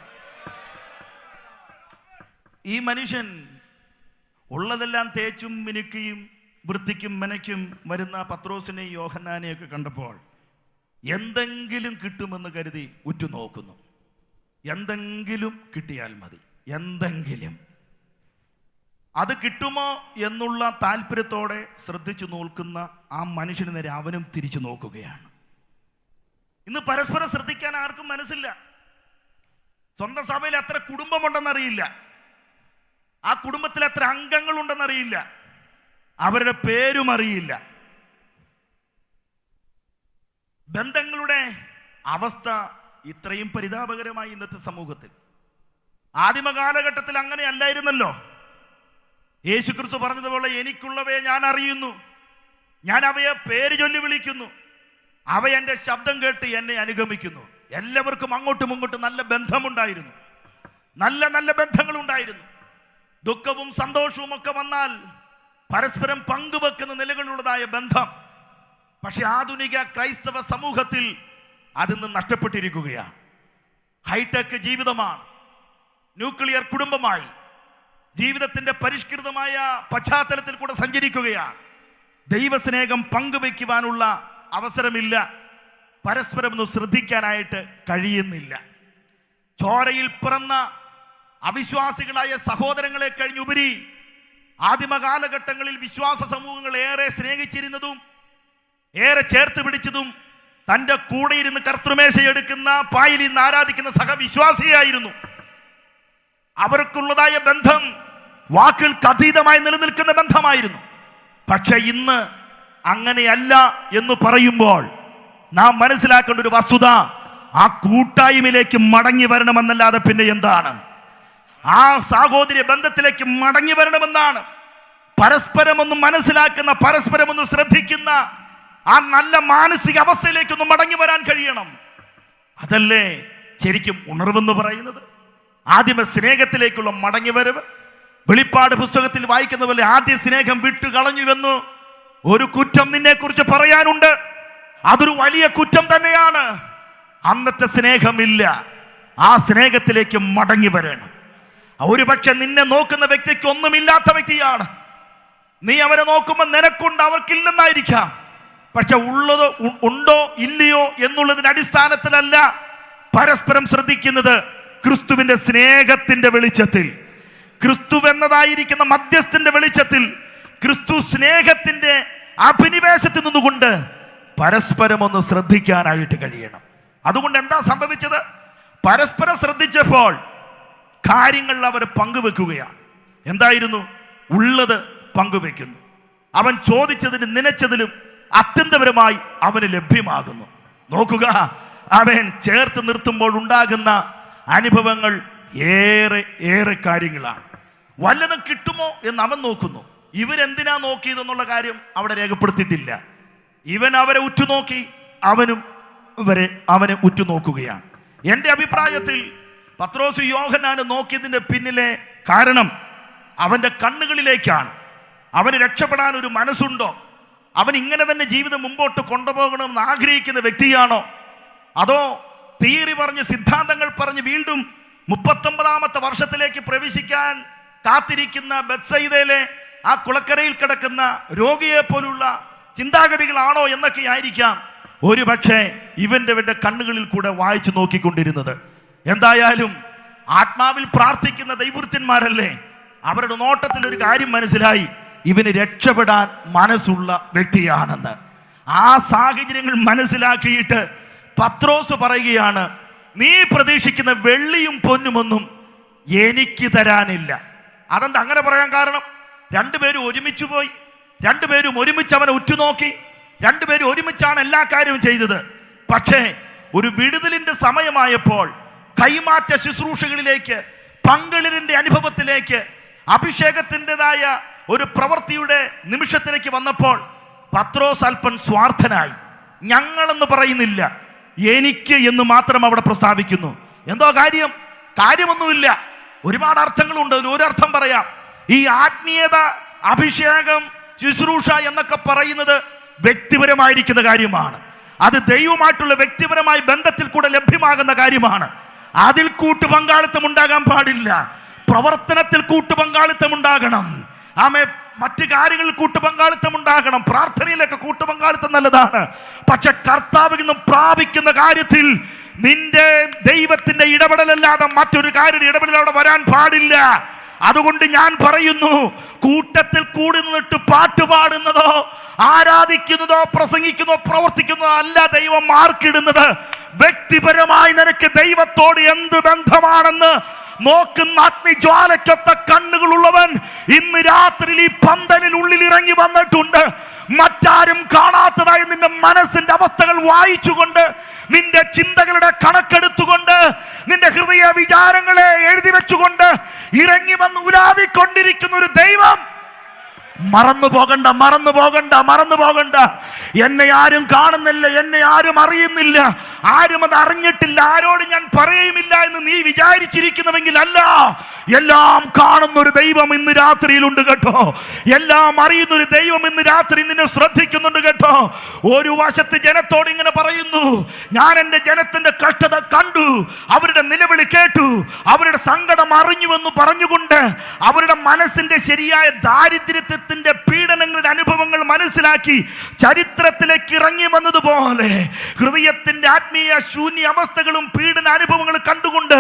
[SPEAKER 1] ഈ മനുഷ്യൻ ഉള്ളതെല്ലാം തേച്ചും മിനുക്കിയും വൃത്തിക്കും മെനയ്ക്കും വരുന്ന പത്രോസിനെയും യോഹന്നാനെയൊക്കെ കണ്ടപ്പോൾ എന്തെങ്കിലും കിട്ടുമെന്ന് കരുതി ഉറ്റുനോക്കുന്നു. എന്തെങ്കിലും കിട്ടിയാൽ മതി, എന്തെങ്കിലും. അത് കിട്ടുമോ എന്നുള്ള താല്പര്യത്തോടെ ശ്രദ്ധിച്ചു നോക്കുന്ന ആ മനുഷ്യന് നേരെ അവനും തിരിച്ചു നോക്കുകയാണ്. ഇന്ന് പരസ്പരം ശ്രദ്ധിക്കാൻ ആർക്കും മനസ്സില്ല. സ്വന്തം സഭയിൽ എത്ര കുടുംബമുണ്ടെന്നറിയില്ല, ആ കുടുംബത്തിൽ എത്ര അംഗങ്ങളുണ്ടെന്നറിയില്ല, അവരുടെ പേരും അറിയില്ല. ബന്ധങ്ങളുടെ അവസ്ഥ ഇത്രയും പരിതാപകരമായി ഇന്നത്തെ സമൂഹത്തിൽ. ആദിമ കാലഘട്ടത്തിൽ അങ്ങനെ അല്ലായിരുന്നല്ലോ. യേശുക്രിസ്തു പറഞ്ഞതുപോലെ എനിക്കുള്ളവയെ ഞാൻ അറിയുന്നു, ഞാൻ അവയെ പേര് ചൊല്ലി വിളിക്കുന്നു, അവ എൻ്റെ ശബ്ദം കേട്ട് എന്നെ അനുഗമിക്കുന്നു. എല്ലാവർക്കും അങ്ങോട്ടും ഇങ്ങോട്ടും നല്ല ബന്ധമുണ്ടായിരുന്നു, നല്ല നല്ല ബന്ധങ്ങളുണ്ടായിരുന്നു. ദുഃഖവും സന്തോഷവും ഒക്കെ വന്നാൽ പരസ്പരം പങ്കുവെക്കുന്ന നിലകളുള്ളതായ ബന്ധം. പക്ഷെ ആധുനിക ക്രൈസ്തവ സമൂഹത്തിൽ അതിന്ന് നഷ്ടപ്പെട്ടിരിക്കുകയാണ്. ഹൈടെക് ജീവിതമാണ്, ന്യൂക്ലിയർ കുടുംബമായി ജീവിതത്തിന്റെ പരിഷ്കൃതമായ പശ്ചാത്തലത്തിൽ കൂടെ സഞ്ചരിക്കുകയാണ്. ദൈവസ്നേഹം പങ്കുവയ്ക്കുവാനുള്ള അവസരമില്ല. പരസ്പരം ഒന്ന് ശ്രദ്ധിക്കാനായിട്ട് കഴിയുന്നില്ല. ചോരയിൽ പിറന്ന അവിശ്വാസികളായ സഹോദരങ്ങളെ കഴിഞ്ഞുപരി ആദിമ കാലഘട്ടങ്ങളിൽ വിശ്വാസ സമൂഹങ്ങൾ ഏറെ സ്നേഹിച്ചിരുന്നതും ഏറെ ചേർത്ത് പിടിച്ചതും തൻ്റെ കൂടെ ഇരുന്ന് കർത്തൃമേശയെടുക്കുന്ന പായിൽ ഇന്ന് ആരാധിക്കുന്ന സഹവിശ്വാസിയായിരുന്നു. അവർക്കുള്ളതായ ബന്ധം വാക്കുകൾക്ക് അതീതമായി നിലനിൽക്കുന്ന ബന്ധമായിരുന്നു. പക്ഷെ ഇന്ന് അങ്ങനെയല്ല എന്ന് പറയുമ്പോൾ നാം മനസ്സിലാക്കേണ്ട ഒരു വസ്തുത, ആ കൂട്ടായ്മയിലേക്ക് മടങ്ങി വരണമെന്നല്ലാതെ പിന്നെ എന്താണ്? ആ സാഹോദര്യ ബന്ധത്തിലേക്ക് മടങ്ങി വരണമെന്നാണ്. പരസ്പരം ഒന്ന് മനസ്സിലാക്കുന്ന, പരസ്പരം ഒന്ന് ശ്രദ്ധിക്കുന്ന ആ നല്ല മാനസിക അവസ്ഥയിലേക്കൊന്ന് മടങ്ങി വരാൻ കഴിയണം. അതല്ലേ ശരിക്കും ഉണർവെന്ന് പറയുന്നത്. ആദ്യമ സ്നേഹത്തിലേക്കുള്ള മടങ്ങി വരവ്. വെളിപ്പാട് പുസ്തകത്തിൽ വായിക്കുന്ന പോലെ ആദ്യ സ്നേഹം വിട്ടു കളഞ്ഞുവെന്ന് ഒരു കുറ്റം നിന്നെ കുറിച്ച് പറയാനുണ്ട്. അതൊരു വലിയ കുറ്റം തന്നെയാണ്. അന്നത്തെ സ്നേഹമില്ല. ആ സ്നേഹത്തിലേക്ക് മടങ്ങി വരണം. ഒരു പക്ഷെ നിന്നെ നോക്കുന്ന വ്യക്തിക്ക് ഒന്നുമില്ലാത്ത വ്യക്തിയാണ്. നീ അവരെ നോക്കുമ്പോൾ നിനക്കുണ്ട്, അവർക്കില്ലെന്നായിരിക്കാം. പക്ഷെ ഉള്ളതോ ഉണ്ടോ ഇല്ലയോ എന്നുള്ളതിന്റെ അടിസ്ഥാനത്തിലല്ല പരസ്പരം ശ്രദ്ധിക്കുന്നത്. ക്രിസ്തുവിന്റെ സ്നേഹത്തിന്റെ വെളിച്ചത്തിൽ, ക്രിസ്തു എന്നതായിരിക്കുന്ന മധ്യസ്ഥന്റെ വെളിച്ചത്തിൽ, ക്രിസ്തു സ്നേഹത്തിന്റെ അഭിനിവേശത്തിൽ നിന്നുകൊണ്ട് പരസ്പരം ഒന്ന് ശ്രദ്ധിക്കാനായിട്ട് കഴിയണം. അതുകൊണ്ട് എന്താ സംഭവിച്ചത്? പരസ്പരം ശ്രദ്ധിച്ചപ്പോൾ കാര്യങ്ങൾ അവർ പങ്കുവെക്കുകയാണ്. എന്തായിരുന്നു? ഉള്ളത് പങ്കുവെക്കുന്നു. അവൻ ചോദിച്ചതിന് നനച്ചതിലും അത്യന്തപരമായി അവന് ലഭ്യമാകുന്നു. നോക്കുക, അവൻ ചേർത്ത് നിർത്തുമ്പോൾ ഉണ്ടാകുന്ന അനുഭവങ്ങൾ ഏറെ ഏറെ കാര്യങ്ങളാണ്. വല്ലതും കിട്ടുമോ എന്ന് അവൻ നോക്കുന്നു. ഇവരെന്തിനാ നോക്കിയതെന്നുള്ള കാര്യം അവിടെ രേഖപ്പെടുത്തിയിട്ടില്ല. ഇവൻ അവരെ ഉറ്റുനോക്കി, അവനും അവനെ ഉറ്റുനോക്കുകയാണ്. എൻ്റെ അഭിപ്രായത്തിൽ പത്രോസ് യോഹന്നാന് നോക്കിയതിൻ്റെ പിന്നിലെ കാരണം അവൻ്റെ കണ്ണുകളിലേക്കാണ്. അവന് രക്ഷപ്പെടാൻ ഒരു മനസ്സുണ്ടോ? അവൻ ഇങ്ങനെ തന്നെ ജീവിതം മുമ്പോട്ട് കൊണ്ടുപോകണമെന്ന് ആഗ്രഹിക്കുന്ന വ്യക്തിയാണോ? അതോ തിയറി പറഞ്ഞ്, സിദ്ധാന്തങ്ങൾ പറഞ്ഞ് വീണ്ടും 39ാമത്തെ വർഷത്തിലേക്ക് പ്രവേശിക്കാൻ കാത്തിരിക്കുന്ന ബെത്സയിദയിലെ ആ കുളക്കരയിൽ കിടക്കുന്ന രോഗിയെ പോലുള്ള ചിന്താഗതികളാണോ എന്നൊക്കെ ആയിരിക്കാം ഒരു പക്ഷേ ഇവന്റെ കണ്ണുകളിൽ കൂടെ വായിച്ചു നോക്കിക്കൊണ്ടിരുന്നത്. എന്തായാലും ആത്മാവിൽ പ്രാർത്ഥിക്കുന്ന ദൈവവൃത്യന്മാരല്ലേ, അവരുടെ നോട്ടത്തിൽ ഒരു കാര്യം മനസ്സിലായി, ഇവന് രക്ഷപ്പെടാൻ മനസ്സുള്ള വ്യക്തിയാണെന്ന്. ആ സാഹചര്യങ്ങൾ മനസ്സിലാക്കിയിട്ട് പത്രോസ് പറയുകയാണ്, നീ പ്രതീക്ഷിക്കുന്ന വെള്ളിയും പൊന്നുമൊന്നും എനിക്ക് തരാനില്ല. അതെന്താ അങ്ങനെ പറയാൻ കാരണം? രണ്ടുപേരും ഒരുമിച്ച് പോയി, രണ്ടുപേരും ഒരുമിച്ച് അവനെ ഉറ്റുനോക്കി, രണ്ടുപേരും ഒരുമിച്ചാണ് എല്ലാ കാര്യവും ചെയ്തത്. പക്ഷേ ഒരു വിടുതലിന്റെ സമയമായപ്പോൾ കൈമാറ്റ ശുശ്രൂഷകളിലേക്ക്, പങ്കളിരിന്റെ അനുഭവത്തിലേക്ക്, അഭിഷേകത്തിൻ്റെതായ ഒരു പ്രവൃത്തിയുടെ നിമിഷത്തിലേക്ക് വന്നപ്പോൾ പത്രോസ് അല്പൻ സ്വാർത്ഥനായി. ഞങ്ങളെന്ന് പറയുന്നില്ല, എനിക്ക് എന്ന് മാത്രം അവിടെ പ്രസ്താവിക്കുന്നു. എന്തോ കാര്യമൊന്നുമില്ല. ഒരുപാട് അർത്ഥങ്ങളുണ്ട്. ഒരർത്ഥം പറയാം. ഈ ആത്മീയത, അഭിഷേകം, ശുശ്രൂഷ എന്നൊക്കെ പറയുന്നത് വ്യക്തിപരമായിരിക്കുന്ന കാര്യമാണ്. അത് ദൈവമായിട്ടുള്ള വ്യക്തിപരമായ ബന്ധത്തിൽ കൂടെ ലഭ്യമാകുന്ന കാര്യമാണ്. അതിൽ കൂട്ടുപങ്കാളിത്തം ഉണ്ടാകാൻ പാടില്ല. പ്രവർത്തനത്തിൽ കൂട്ടുപങ്കാളിത്തം ഉണ്ടാകണം. മറ്റു കാര്യങ്ങളിൽ കൂട്ടുപങ്കാളിത്തം ഉണ്ടാകണം. പ്രാർത്ഥനയിലൊക്കെ കൂട്ടുപങ്കാളിത്തം നല്ലതാണ്. പക്ഷെ കർത്താവിൽ നിന്നും പ്രാപിക്കുന്ന കാര്യത്തിൽ നിന്റെ ദൈവത്തിന്റെ ഇടപെടലല്ലാതെ മറ്റൊരു കാര്യം ഇടപെടൽ അവിടെ വരാൻ പാടില്ല. അതുകൊണ്ട് ഞാൻ പറയുന്നു, കൂട്ടത്തിൽ കൂടി നിന്നിട്ട് പാട്ടുപാടുന്നതോ ആരാധിക്കുന്നതോ പ്രസംഗിക്കുന്നതോ പ്രവർത്തിക്കുന്നതോ അല്ല ദൈവം മാർക്കിടുന്നത്. വ്യക്തിപരമായി നിനക്ക് ദൈവത്തോട് എന്ത് ബന്ധമാണെന്ന് നോക്കുന്ന അഗ്നിജ്വാലയ്ക്കൊത്ത കണ്ണുകളുള്ളവൻ ഇന്ന് രാത്രി ഈ പന്തലിൽ ഉള്ളിൽ ഇറങ്ങി വന്നിട്ടുണ്ട്. മറ്റാരും കാണാത്തതായി നിന്റെ മനസ്സിന്റെ അവസ്ഥകൾ വായിച്ചുകൊണ്ട്, നിന്റെ ചിന്തകളുടെ കണക്കെടുത്തുകൊണ്ട്, നിന്റെ ഹൃദയ വിചാരങ്ങളെ എഴുതി വെച്ചുകൊണ്ട് ഇറങ്ങി വന്ന് ഉലാവിക്കൊണ്ടിരിക്കുന്ന ഒരു ദൈവം. മറന്നു പോകണ്ട. എന്നെ ആരും കാണുന്നില്ല, എന്നെ ആരും അറിയുന്നില്ല, ആരും അത് അറിഞ്ഞിട്ടില്ല, ആരോട് ഞാൻ പറയുമില്ല എന്ന് നീ വിചാരിച്ചിരിക്കുന്നുവെങ്കിൽ അല്ല, എല്ലാം കാണുന്ന ഒരു ദൈവം ഇന്ന് രാത്രിയിലുണ്ട് കേട്ടോ. എല്ലാം അറിയുന്ന ഒരു ദൈവം ഇന്ന് രാത്രി നിന്നെ ശ്രദ്ധിക്കുന്നുണ്ട് കേട്ടോ. ഒരു വശത്ത് ജനത്തോട് ഇങ്ങനെ പറയുന്നു, ഞാൻ എൻ്റെ ജനത്തിന്റെ കഷ്ടത കണ്ടു, അവരുടെ നിലവിളി കേട്ടു, അവരുടെ സങ്കടം അറിഞ്ഞുവെന്ന് പറഞ്ഞുകൊണ്ട് അവരുടെ മനസ്സിന്റെ ശരിയായ ദാരിദ്ര്യത്തിന്റെ പീഡനങ്ങളുടെ അനുഭവങ്ങൾ യാഥാർത്ഥ്യങ്ങൾ മനസ്സിലാക്കി ചരിത്രത്തിലേക്ക് ഇറങ്ങി വന്നതുപോലെ ഹൃദയത്തിന്റെ ആത്മീയ ശൂന്യ അവസ്ഥകളും പീഡന അനുഭവങ്ങളും കണ്ടുകൊണ്ട്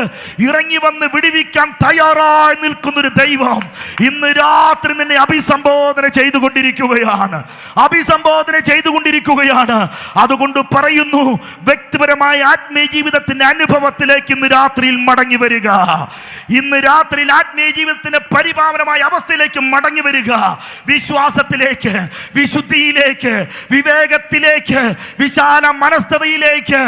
[SPEAKER 1] ഇറങ്ങി വന്ന് വിടുവിക്കാൻ തയ്യാറായി നിൽക്കുന്നൊരു ദൈവം ഇന്ന് രാത്രി നിന്നെ അഭിസംബോധന ചെയ്തുകൊണ്ടിരിക്കുകയാണ്. അതുകൊണ്ട് പറയുന്നു, വ്യക്തിപരമായ ആത്മീയ ജീവിതത്തിന്റെ അനുഭവത്തിലേക്ക് ഇന്ന് രാത്രിയിൽ മടങ്ങി വരിക. ഇന്ന് രാത്രിയിൽ ആത്മീയ ജീവിതത്തിന്റെ പരിപാവനമായ അവസ്ഥയിലേക്ക് മടങ്ങി വരിക. വിശ്വാസത്തിലേക്ക്, വിശുദ്ധിയിലേക്ക്, വിവേകത്തിലേക്ക്, വിശാല മനസ്തതയിലേക്ക്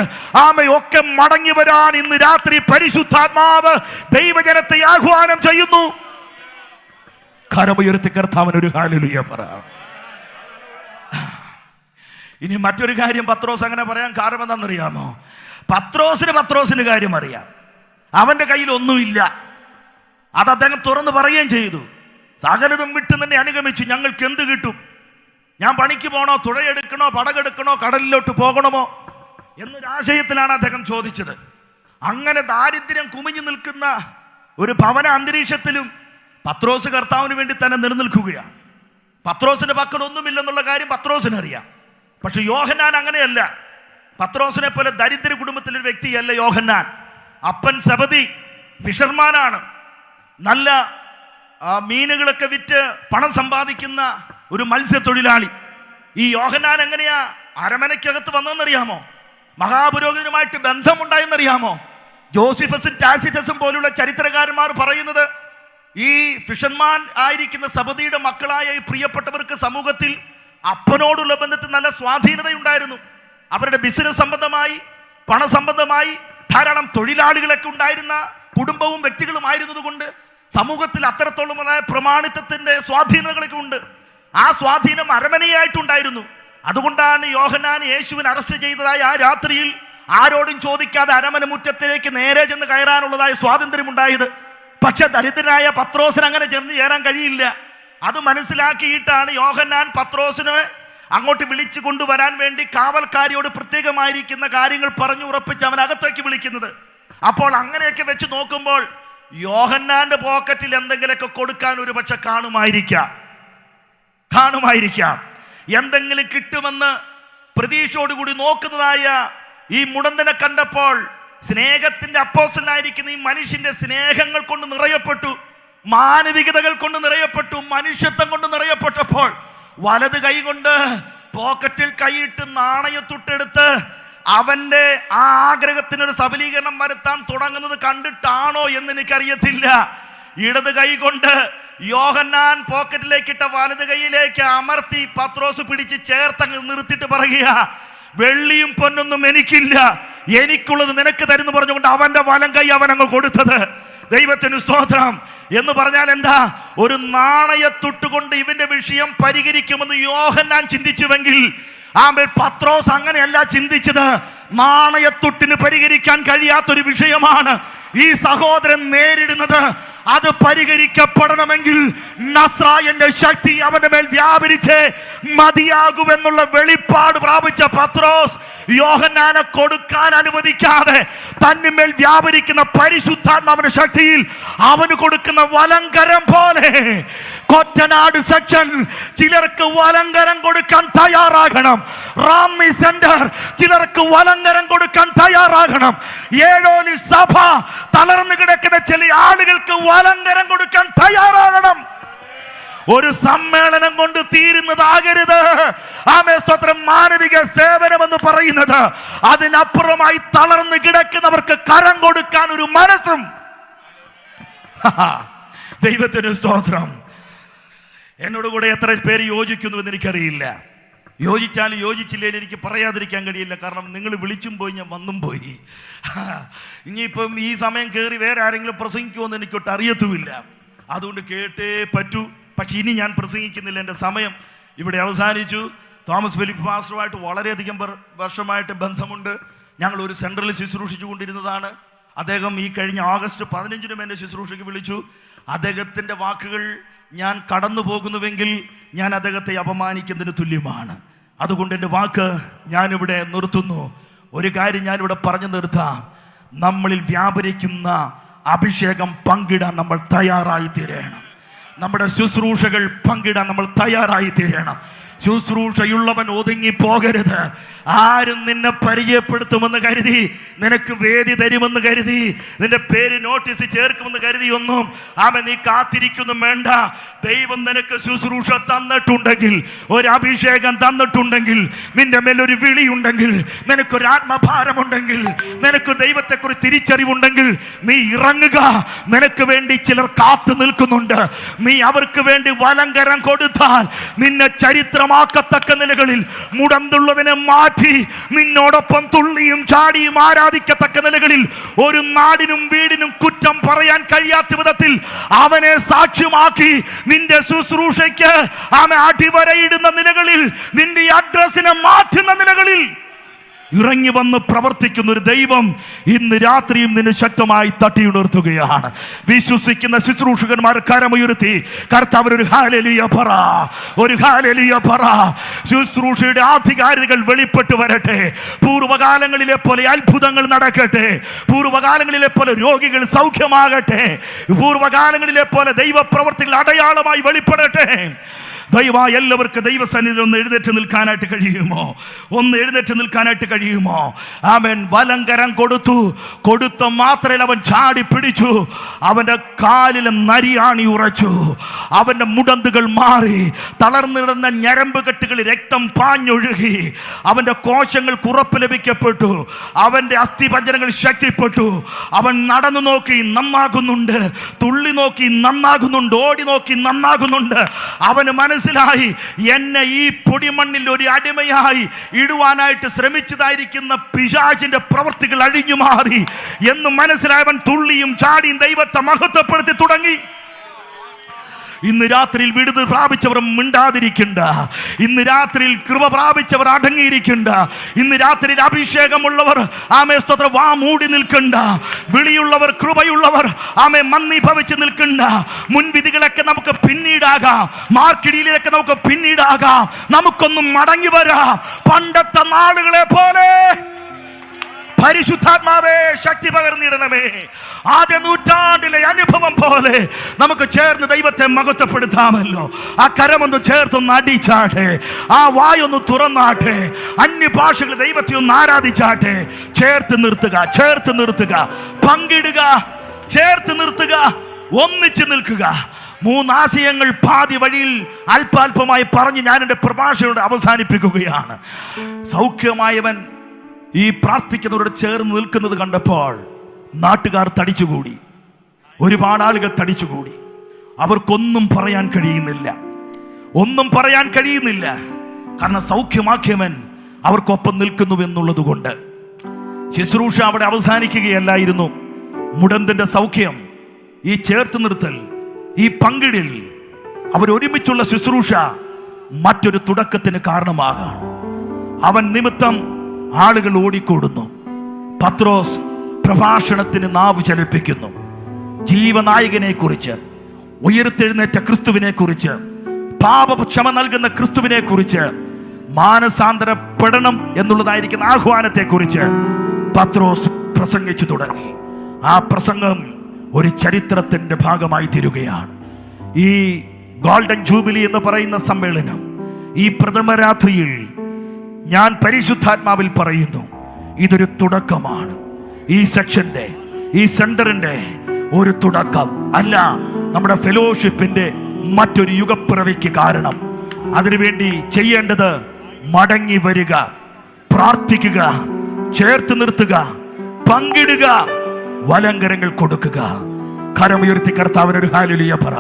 [SPEAKER 1] ഒക്കെ മടങ്ങി വരാൻ ഇന്ന് രാത്രി പരിശുദ്ധാത്മാവ് ദൈവജനത്തെ ആഹ്വാനം ചെയ്യുന്നു. കരമുയർത്തി കർത്താവിന് ഒരു ഹല്ലേലൂയ പറ. ഇനി മറ്റൊരു കാര്യം പത്രോസ് അങ്ങനെ പറയാൻ കാരണം എന്താണെന്നറിയാമോ? പത്രോസിന് കാര്യം അറിയാം. അവന്റെ കയ്യിൽ ഒന്നുമില്ല. അത് അദ്ദേഹം തുറന്നു പറയുകയും ചെയ്തു. സകലതും വിട്ട് തന്നെ അനുഗമിച്ചു. ഞങ്ങൾക്ക് എന്ത് കിട്ടും? ഞാൻ പണിക്ക് പോകണോ, തുഴയെടുക്കണോ, പടകെടുക്കണോ, കടലിലോട്ട് പോകണമോ എന്നൊരാശയത്തിലാണ് അദ്ദേഹം ചോദിച്ചത്. അങ്ങനെ ദാരിദ്ര്യം കുമിഞ്ഞു നിൽക്കുന്ന ഒരു ഭവന അന്തരീക്ഷത്തിലും പത്രോസ് കർത്താവിന് വേണ്ടി തന്നെ നിലനിൽക്കുകയാണ്. പത്രോസിന്റെ പക്കൽ ഒന്നുമില്ലെന്നുള്ള കാര്യം പത്രോസിനറിയാം. പക്ഷെ യോഹന്നാൻ അങ്ങനെയല്ല. പത്രോസിനെ പോലെ ദരിദ്ര കുടുംബത്തിലൊരു വ്യക്തിയല്ല യോഹന്നാൻ. അപ്പൻ സെബദി ഫിഷർമാനാണ്. നല്ല മീനുകളൊക്കെ വിറ്റ് പണം സമ്പാദിക്കുന്ന ഒരു മത്സ്യത്തൊഴിലാളി. ഈ യോഹന്നാൻ എങ്ങനെയാ അരമനയ്ക്കകത്ത് വന്നതെന്നറിയാമോ? മഹാപുരോഹിതനുമായിട്ട് ബന്ധമുണ്ടായെന്നറിയാമോ? ജോസിഫസും ടാസിറ്റസും പോലുള്ള ചരിത്രകാരന്മാർ പറയുന്നത് ഈ ഫിഷർമാൻ ആയിരിക്കുന്ന സബദിയുടെ മക്കളായ ഈ പ്രിയപ്പെട്ടവർക്ക് സമൂഹത്തിൽ അപ്പനോടുള്ള ബന്ധത്തിൽ നല്ല സ്വാധീനതയുണ്ടായിരുന്നു. അവരുടെ ബിസിനസ് സംബന്ധമായി, പണസംബന്ധമായി ധാരാളം തൊഴിലാളികളൊക്കെ ഉണ്ടായിരുന്ന കുടുംബവും വ്യക്തികളുമായിരുന്നത് കൊണ്ട് സമൂഹത്തിൽ അത്രത്തോളം പ്രമാണിത്വത്തിന്റെ സ്വാധീനങ്ങളൊക്കെ ഉണ്ട്. ആ സ്വാധീനം അരമനയായിട്ടുണ്ടായിരുന്നു. അതുകൊണ്ടാണ് യോഹന്നാൻ യേശുവിനെ അറസ്റ്റ് ചെയ്തതായ ആ രാത്രിയിൽ ആരോടും ചോദിക്കാതെ അരമന മുറ്റത്തിലേക്ക് നേരെ ചെന്ന് കയറാനുള്ളതായ സ്വാതന്ത്ര്യം ഉണ്ടായത്. പക്ഷെ ദരിദ്രനായ പത്രോസിന് അങ്ങനെ ചെന്ന് ചേരാൻ കഴിയില്ല. അത് മനസ്സിലാക്കിയിട്ടാണ് യോഹന്നാൻ പത്രോസിനെ അങ്ങോട്ട് വിളിച്ചു കൊണ്ടുവരാൻ വേണ്ടി കാവൽക്കാരിയോട് പ്രത്യേകമായിരിക്കുന്ന കാര്യങ്ങൾ പറഞ്ഞു ഉറപ്പിച്ച് അവൻ അകത്തേക്ക് വിളിക്കുന്നത്. അപ്പോൾ അങ്ങനെയൊക്കെ വെച്ച് നോക്കുമ്പോൾ യോഹന്നാന്റെ പോക്കറ്റിൽ എന്തെങ്കിലുമൊക്കെ കൊടുക്കാൻ ഒരു പക്ഷെ കാണുമായിരിക്കാം. എന്തെങ്കിലും കിട്ടുമെന്ന് പ്രതീക്ഷയോടുകൂടി നോക്കുന്നതായ ഈ മുടന്തനെ കണ്ടപ്പോൾ സ്നേഹത്തിന്റെ അപ്പോസ്തലനായിരിക്കുന്ന ഈ മനുഷ്യന്റെ സ്നേഹങ്ങൾ കൊണ്ട് നിറയപ്പെട്ടു, മാനവികതകൾ കൊണ്ട് നിറയപ്പെട്ടു, മനുഷ്യത്വം കൊണ്ട് നിറയപ്പെട്ടപ്പോൾ വലത് കൈ കൊണ്ട് പോക്കറ്റിൽ കൈയിട്ട് നാണയത്തൊട്ടെടുത്ത് അവന്റെ ആ ആഗ്രഹത്തിനൊരു സബലീകരണം വരുത്താൻ തുടങ്ങുന്നത് കണ്ടിട്ടാണോ എന്ന് എനിക്കറിയത്തില്ല. ഇടത് കൈ കൊണ്ട് യോഹന്നാൻ പോക്കറ്റിലേക്കിട്ട വലത് കൈയിലേക്ക് അമർത്തി പത്രോസ് പിടിച്ച് ചേർത്തങ്ങ് നിർത്തിയിട്ട് പറയുക, വെള്ളിയും പൊന്നൊന്നും എനിക്കില്ല, എനിക്കുള്ളത് നിനക്ക് തരുന്നു പറഞ്ഞുകൊണ്ട് അവന്റെ വലം കൈ അവൻ അങ്ങ് കൊടുത്തത്. ദൈവത്തിന് സ്തോത്രം. എന്ന് പറഞ്ഞാൽ എന്താ? ഒരു നാണയത്തൊട്ടുകൊണ്ട് ഇവന്റെ വിഷയം പരിഹരിക്കുമെന്ന് യോഹന്നാൻ ചിന്തിച്ചുവെങ്കിൽ പത്രോസ് അങ്ങനെയല്ല ചിന്തിച്ചത്. നാണയത്തൊട്ടിന് പരിഹരിക്കാൻ കഴിയാത്തൊരു വിഷയമാണ് ഈ സഹോദരൻ നേരിടുന്നത്. അത് പരിഹരിക്കപ്പെടണമെങ്കിൽ നസ്രായന്റെ ശക്തി അവന്റെ മേൽ വ്യാപരിച്ച് മതിയാകുമെന്നുള്ള വെളിപ്പാട് പ്രാപിച്ച പത്രോസ് യോഹന്നാനെ കൊടുക്കാൻ അനുവദിക്കാതെ തന്നിന്മേൽ വ്യാപരിക്കുന്ന പരിശുദ്ധാത്മാവിന്റെ ശക്തിയിൽ അവന് കൊടുക്കുന്ന വലങ്കരം പോലെ കൊറ്റനാട് സെക്ഷൻ ചിലർക്ക് വലങ്കരം കൊടുക്കാൻ തയ്യാറാകണം. റാന്നി സെന്റർ ചിലർക്ക് വലങ്കരം കൊടുക്കാൻ തയ്യാറാകണം. ഏഴോലി സഭ തളർന്നു കിടക്കുന്ന ചില ആളുകൾക്ക് വലങ്കരം കൊടുക്കാൻ തയ്യാറാകണം. ഒരു സമ്മേളനം കൊണ്ട് തീരുന്നതാകരുത്. ആമേൻ സ്തോത്രം. മാനവിക സേവനം എന്ന് പറയുന്നത് അതിനപ്പുറമായി തളർന്നു കിടക്കുന്നവർക്ക് കരം കൊടുക്കാൻ ഒരു മനസ്സും. ദൈവത്തിന് സ്തോത്രം. എന്നോട് കൂടെ എത്ര പേര് യോജിക്കുന്നു എന്ന് എനിക്കറിയില്ല. യോജിച്ചാലും യോജിച്ചില്ലേലും എനിക്ക് പറയാതിരിക്കാൻ കഴിയില്ല. കാരണം നിങ്ങൾ വിളിച്ചും പോയി, ഞാൻ വന്നും പോയി. ഇനിയിപ്പം ഈ സമയം കയറി വേറെ ആരെങ്കിലും പ്രസംഗിക്കുമെന്ന് എനിക്കൊട്ട് അറിയത്തുമില്ല. അതുകൊണ്ട് കേട്ടേ പറ്റൂ. പക്ഷെ ഇനി ഞാൻ പ്രസംഗിക്കുന്നില്ല. എൻ്റെ സമയം ഇവിടെ അവസാനിച്ചു. തോമസ് ഫിലിപ്പ് പാസ്റ്ററുമായിട്ട് വളരെയധികം വർഷമായിട്ട് ബന്ധമുണ്ട്. ഞങ്ങൾ ഒരു സെൻട്രലിൽ ശുശ്രൂഷിച്ചു കൊണ്ടിരുന്നതാണ്. അദ്ദേഹം ഈ കഴിഞ്ഞ ഓഗസ്റ്റ് 15 എന്നെ ശുശ്രൂഷയ്ക്ക് വിളിച്ചു. അദ്ദേഹത്തിൻ്റെ വാക്കുകൾ ഞാൻ കടന്നു പോകുന്നുവെങ്കിൽ ഞാൻ അദ്ദേഹത്തെ അപമാനിക്കുന്നതിന് തുല്യമാണ്. അതുകൊണ്ട് എൻ്റെ വാക്ക് ഞാനിവിടെ നിർത്തുന്നു. ഒരു കാര്യം ഞാനിവിടെ പറഞ്ഞു നിർത്താം. നമ്മളിൽ വ്യാപരിക്കുന്ന അഭിഷേകം പങ്കിടാൻ നമ്മൾ തയ്യാറായി തീരണം. നമ്മുടെ ശുശ്രൂഷകൾ പങ്കിടാൻ നമ്മൾ തയ്യാറായി തീരണം. ശുശ്രൂഷയുള്ളവൻ ഒതുങ്ങി പോകരുത്. ആരും നിന്നെ പരിചയപ്പെടുത്തുമെന്ന് കരുതി, നിനക്ക് വേദി തരുമെന്ന് കരുതി, നിന്റെ പേര് നോട്ടീസ് ചേർക്കുമെന്ന് കരുതിയൊന്നും നീ കാത്തിരിക്കൊന്നും വേണ്ട. ദൈവം നിനക്ക് ശുശ്രൂഷ തന്നിട്ടുണ്ടെങ്കിൽ, ഒരു അഭിഷേകം തന്നിട്ടുണ്ടെങ്കിൽ, നിന്റെ മേലൊരു വിളിയുണ്ടെങ്കിൽ, നിനക്കൊരു ആത്മഭാരമുണ്ടെങ്കിൽ, നിനക്ക് ദൈവത്തെക്കുറിച്ച് തിരിച്ചറിവുണ്ടെങ്കിൽ, നീ ഇറങ്ങുക. നിനക്ക് വേണ്ടി ചിലർ കാത്തു നിൽക്കുന്നുണ്ട്. നീ അവർക്ക് വേണ്ടി വലങ്കരം കൊടുത്താൽ നിന്നെ ചരിത്രമാക്കത്തക്ക നിലകളിൽ മുടന്തുള്ളതിനെ മാറ്റി നിന്നോടൊപ്പം തുള്ളിയും ചാടിയും ആരാധിക്കത്തക്ക നിലകളിൽ ഒരു നാടിനും വീടിനും കുറ്റം പറയാൻ കഴിയാത്ത വിധത്തിൽ അവനെ സാക്ഷ്യമാക്കി നിന്റെ ശുശ്രൂഷയ്ക്ക് അടിവരയിടുന്ന നിലകളിൽ, നിന്റെ അഡ്രസ്സിനെ മാറ്റുന്ന നിലകളിൽ ഇറങ്ങി വന്ന് പ്രവർത്തിക്കുന്ന ഒരു ദൈവം ഇന്ന് രാത്രിയും നിന്നെ ശക്തമായി തട്ടിയുണർത്തുകയാണ്. വിശ്വസിക്കുന്ന ശുശ്രൂഷകന്മാർ കരമുയർത്തി കർത്താവിനൊരു ഹല്ലേലൂയ പറ, ഒരു ഹല്ലേലൂയ പറ. ശുശ്രൂഷയുടെ ആധികാരികൾ വെളിപ്പെട്ടു വരട്ടെ. പൂർവ്വകാലങ്ങളിലെ പോലെ അത്ഭുതങ്ങൾ നടക്കട്ടെ. പൂർവ്വകാലങ്ങളിലെ പോലെ രോഗികൾ സൗഖ്യമാകട്ടെ. പൂർവ്വകാലങ്ങളിലെ പോലെ ദൈവപ്രവർത്തികൾ അടയാളമായി വെളിപ്പെടട്ടെ. ദയവായി എല്ലാവർക്കും ദൈവസന്നിധിയിൽ ഒന്ന് എഴുന്നേറ്റ് നിൽക്കാനായിട്ട് കഴിയുമോ? ഒന്ന് എഴുന്നേറ്റ് നിൽക്കാനായിട്ട് കഴിയുമോ? ആമേൻ. വലങ്കരം കൊടുത്ത മാത്രയിൽ അവൻ ചാടി പിടിച്ചു. അവന്റെ കാലിലെ നരിയാണി ഉറച്ചു. അവന്റെ മുടന്തുകൾ മാറി. തളർന്നിടുന്ന ഞരമ്പ് കെട്ടുകളിൽ രക്തം പാഞ്ഞൊഴുകി. അവന്റെ കോശങ്ങൾക്ക് ഉറപ്പ് ലഭിക്കപ്പെട്ടു. അവന്റെ അസ്ഥിപഞ്ജരങ്ങൾ ശക്തിപ്പെട്ടു. അവൻ നടന്നു നോക്കി നന്നാകുന്നുണ്ട്, തുള്ളി നോക്കി നന്നാകുന്നുണ്ട്, ഓടി നോക്കി നന്നാകുന്നുണ്ട്. അവന് മനസ്സിലായി, എന്നെ ഈ പൊടിമണ്ണിൽ ഒരു അടിമയായി ഇടുവാനായിട്ട് ശ്രമിച്ചതായിരിക്കുന്ന പിശാചിന്റെ പ്രവൃത്തികൾ അഴിഞ്ഞു മാറി എന്ന് മനസ്സിലായവൻ തുള്ളിയും ചാടിയും ദൈവത്തെ മഹത്വപ്പെടുത്തി തുടങ്ങി. ഇന്ന് രാത്രിയിൽ വിടുതൽ പ്രാപിച്ചവർ മിണ്ടാതിരിക്കണ്ട. ഇന്ന് രാത്രിയിൽ കൃപ പ്രാപിച്ചവർ അടങ്ങിയിരിക്കണ്ട. ഇന്ന് രാത്രിയിൽ അഭിഷേകമുള്ളവർ സ്തോത്രം വാ മൂടി നിൽക്കണ്ട. വിളിയുള്ളവർ, കൃപയുള്ളവർ മന്ദീഭവിച്ച് നിൽക്കണ്ട. മുൻവിധികളൊക്കെ നമുക്ക് പിന്നീടാകാം, മാർക്കിടിയിലൊക്കെ നമുക്ക് പിന്നീടാകാം. നമുക്കൊന്നും മടങ്ങി വരാം. പണ്ടത്തെ നാളുകളെ പോലെ പരിശുദ്ധാത്മാവേ ശക്തി പകർന്നിടണമേ. ആദ്യ നൂറ്റാണ്ടിലെ അനുഭവം പോലെ നമുക്ക് ചേർന്ന് ദൈവത്തെ മഹത്വപ്പെടുത്താമല്ലോ. ആ കരമൊന്ന് ചേർത്തൊന്ന് അടിച്ചാട്ടെ, ആ വായൊന്ന് തുറന്നാട്ടെ, അന്യഭാഷകൾ ദൈവത്തെ ഒന്ന് ആരാധിച്ചാട്ടെ. ചേർത്ത് നിർത്തുക, ചേർത്ത് നിർത്തുക, പങ്കിടുക, ചേർത്ത് നിർത്തുക, ഒന്നിച്ച് നിൽക്കുക. മൂന്നാശയങ്ങൾ പാതി വഴിയിൽ അല്പാൽപമായി പറഞ്ഞ് ഞാൻ എൻ്റെ പ്രഭാഷണയോട് അവസാനിപ്പിക്കുകയാണ്. സൗഖ്യമായവൻ ഈ പ്രാർത്ഥിക്കുന്നവരോട് ചേർന്ന് നിൽക്കുന്നത് കണ്ടപ്പോൾ നാട്ടുകാർ തടിച്ചുകൂടി. ഒരുപാട് ആളുകൾ തടിച്ചുകൂടി. അവർക്കൊന്നും പറയാൻ കഴിയുന്നില്ല, ഒന്നും പറയാൻ കഴിയുന്നില്ല. കാരണം സൗഖ്യമാക്കിയവൻ അവർക്കൊപ്പം നിൽക്കുന്നു എന്നുള്ളത് കൊണ്ട്. ശുശ്രൂഷ അവിടെ അവസാനിക്കുകയല്ലായിരുന്നു. മുടന്തിന്റെ സൗഖ്യം, ഈ ചേർത്ത് നിർത്തൽ, ഈ പങ്കിടിൽ, അവരൊരുമിച്ചുള്ള ശുശ്രൂഷ മറ്റൊരു തുടക്കത്തിന് കാരണമാകാണ്. അവൻ നിമിത്തം ആളുകൾ ഓടിക്കൂടുന്നു. പത്രോസ് പ്രഭാഷണത്തിന് നാവ് ചലിപ്പിക്കുന്നു. ജീവനായകനെ കുറിച്ച്, ഉയർത്തെഴുന്നേറ്റ ക്രിസ്തുവിനെ കുറിച്ച്, പാപക്ഷമ നൽകുന്ന ക്രിസ്തുവിനെ കുറിച്ച്, മാനസാന്തരപ്പെടണം എന്നുള്ളതായിരിക്കുന്ന ആഹ്വാനത്തെ കുറിച്ച് പത്രോസ് പ്രസംഗിച്ചു തുടങ്ങി. ആ പ്രസംഗം ഒരു ചരിത്രത്തിന്റെ ഭാഗമായി തീരുകയാണ്. ഈ ഗോൾഡൻ ജൂബിലി എന്ന് പറയുന്ന സമ്മേളനം, ഈ പ്രഥമ രാത്രിയിൽ ഞാൻ പരിശുദ്ധാത്മാവിൽ പറയുന്നു, ഇതൊരു തുടക്കമാണ്. ഈ സെക്ഷന്റെ, ഈ സെന്ററിന്റെ ഒരു തുടക്കം അല്ല, നമ്മുടെ ഫെലോഷിപ്പിന്റെ മറ്റൊരു യുഗപ്പിറവിക്ക് കാരണം. അതിനുവേണ്ടി ചെയ്യേണ്ടത് മടങ്ങി വരിക, പ്രാർത്ഥിക്കുക, ചേർത്ത് നിർത്തുക, പങ്കിടുക, വലങ്കരങ്ങൾ കൊടുക്കുക. കരമുയർത്തി കർത്താവിനൊരു ഹല്ലേലൂയ പറ.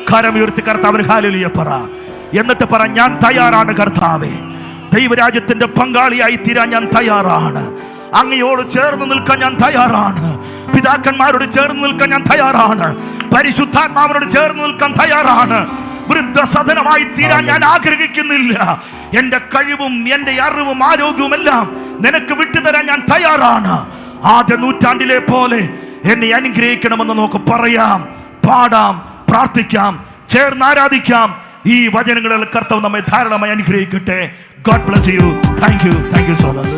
[SPEAKER 1] കരമുയർത്തി കർത്താവിന് ഹല്ലേലൂയ പറ. എന്നിട്ട് പറ, ഞാൻ തയ്യാറാണ് കർത്താവേ, ദൈവരാജ്യത്തിന്റെ പങ്കാളിയായി തീരാൻ ഞാൻ തയ്യാറാണ്. അങ്ങയോട് ചേർന്ന് നിൽക്കാൻ ഞാൻ തയ്യാറാണ്. പിതാക്കന്മാരോട് ചേർന്ന് നിൽക്കാൻ ഞാൻ തയ്യാറാണ്. പരിശുദ്ധാത്മാവിനോട് ചേർന്ന് നിൽക്കാൻ തയ്യാറാണ്. വൃദ്ധസദനമായി തീരാൻ ഞാൻ ആഗ്രഹിക്കുന്നില്ല. എന്റെ കഴിവും എന്റെ അറിവും ആരോഗ്യവും എല്ലാം നിനക്ക് വിട്ടുതരാൻ ഞാൻ തയ്യാറാണ്. ആദ്യ നൂറ്റാണ്ടിലെ പോലെ എന്നെ അനുഗ്രഹിക്കണമെന്ന് നമുക്ക് പറയാം, പാടാം, പ്രാർത്ഥിക്കാം, ചേർന്ന് ആരാധിക്കാം. ഈ വചനങ്ങളിൽ കർത്താവ് നമ്മെ ധാരാളമായി അനുഗ്രഹിക്കട്ടെ. God bless you. Thank you so much.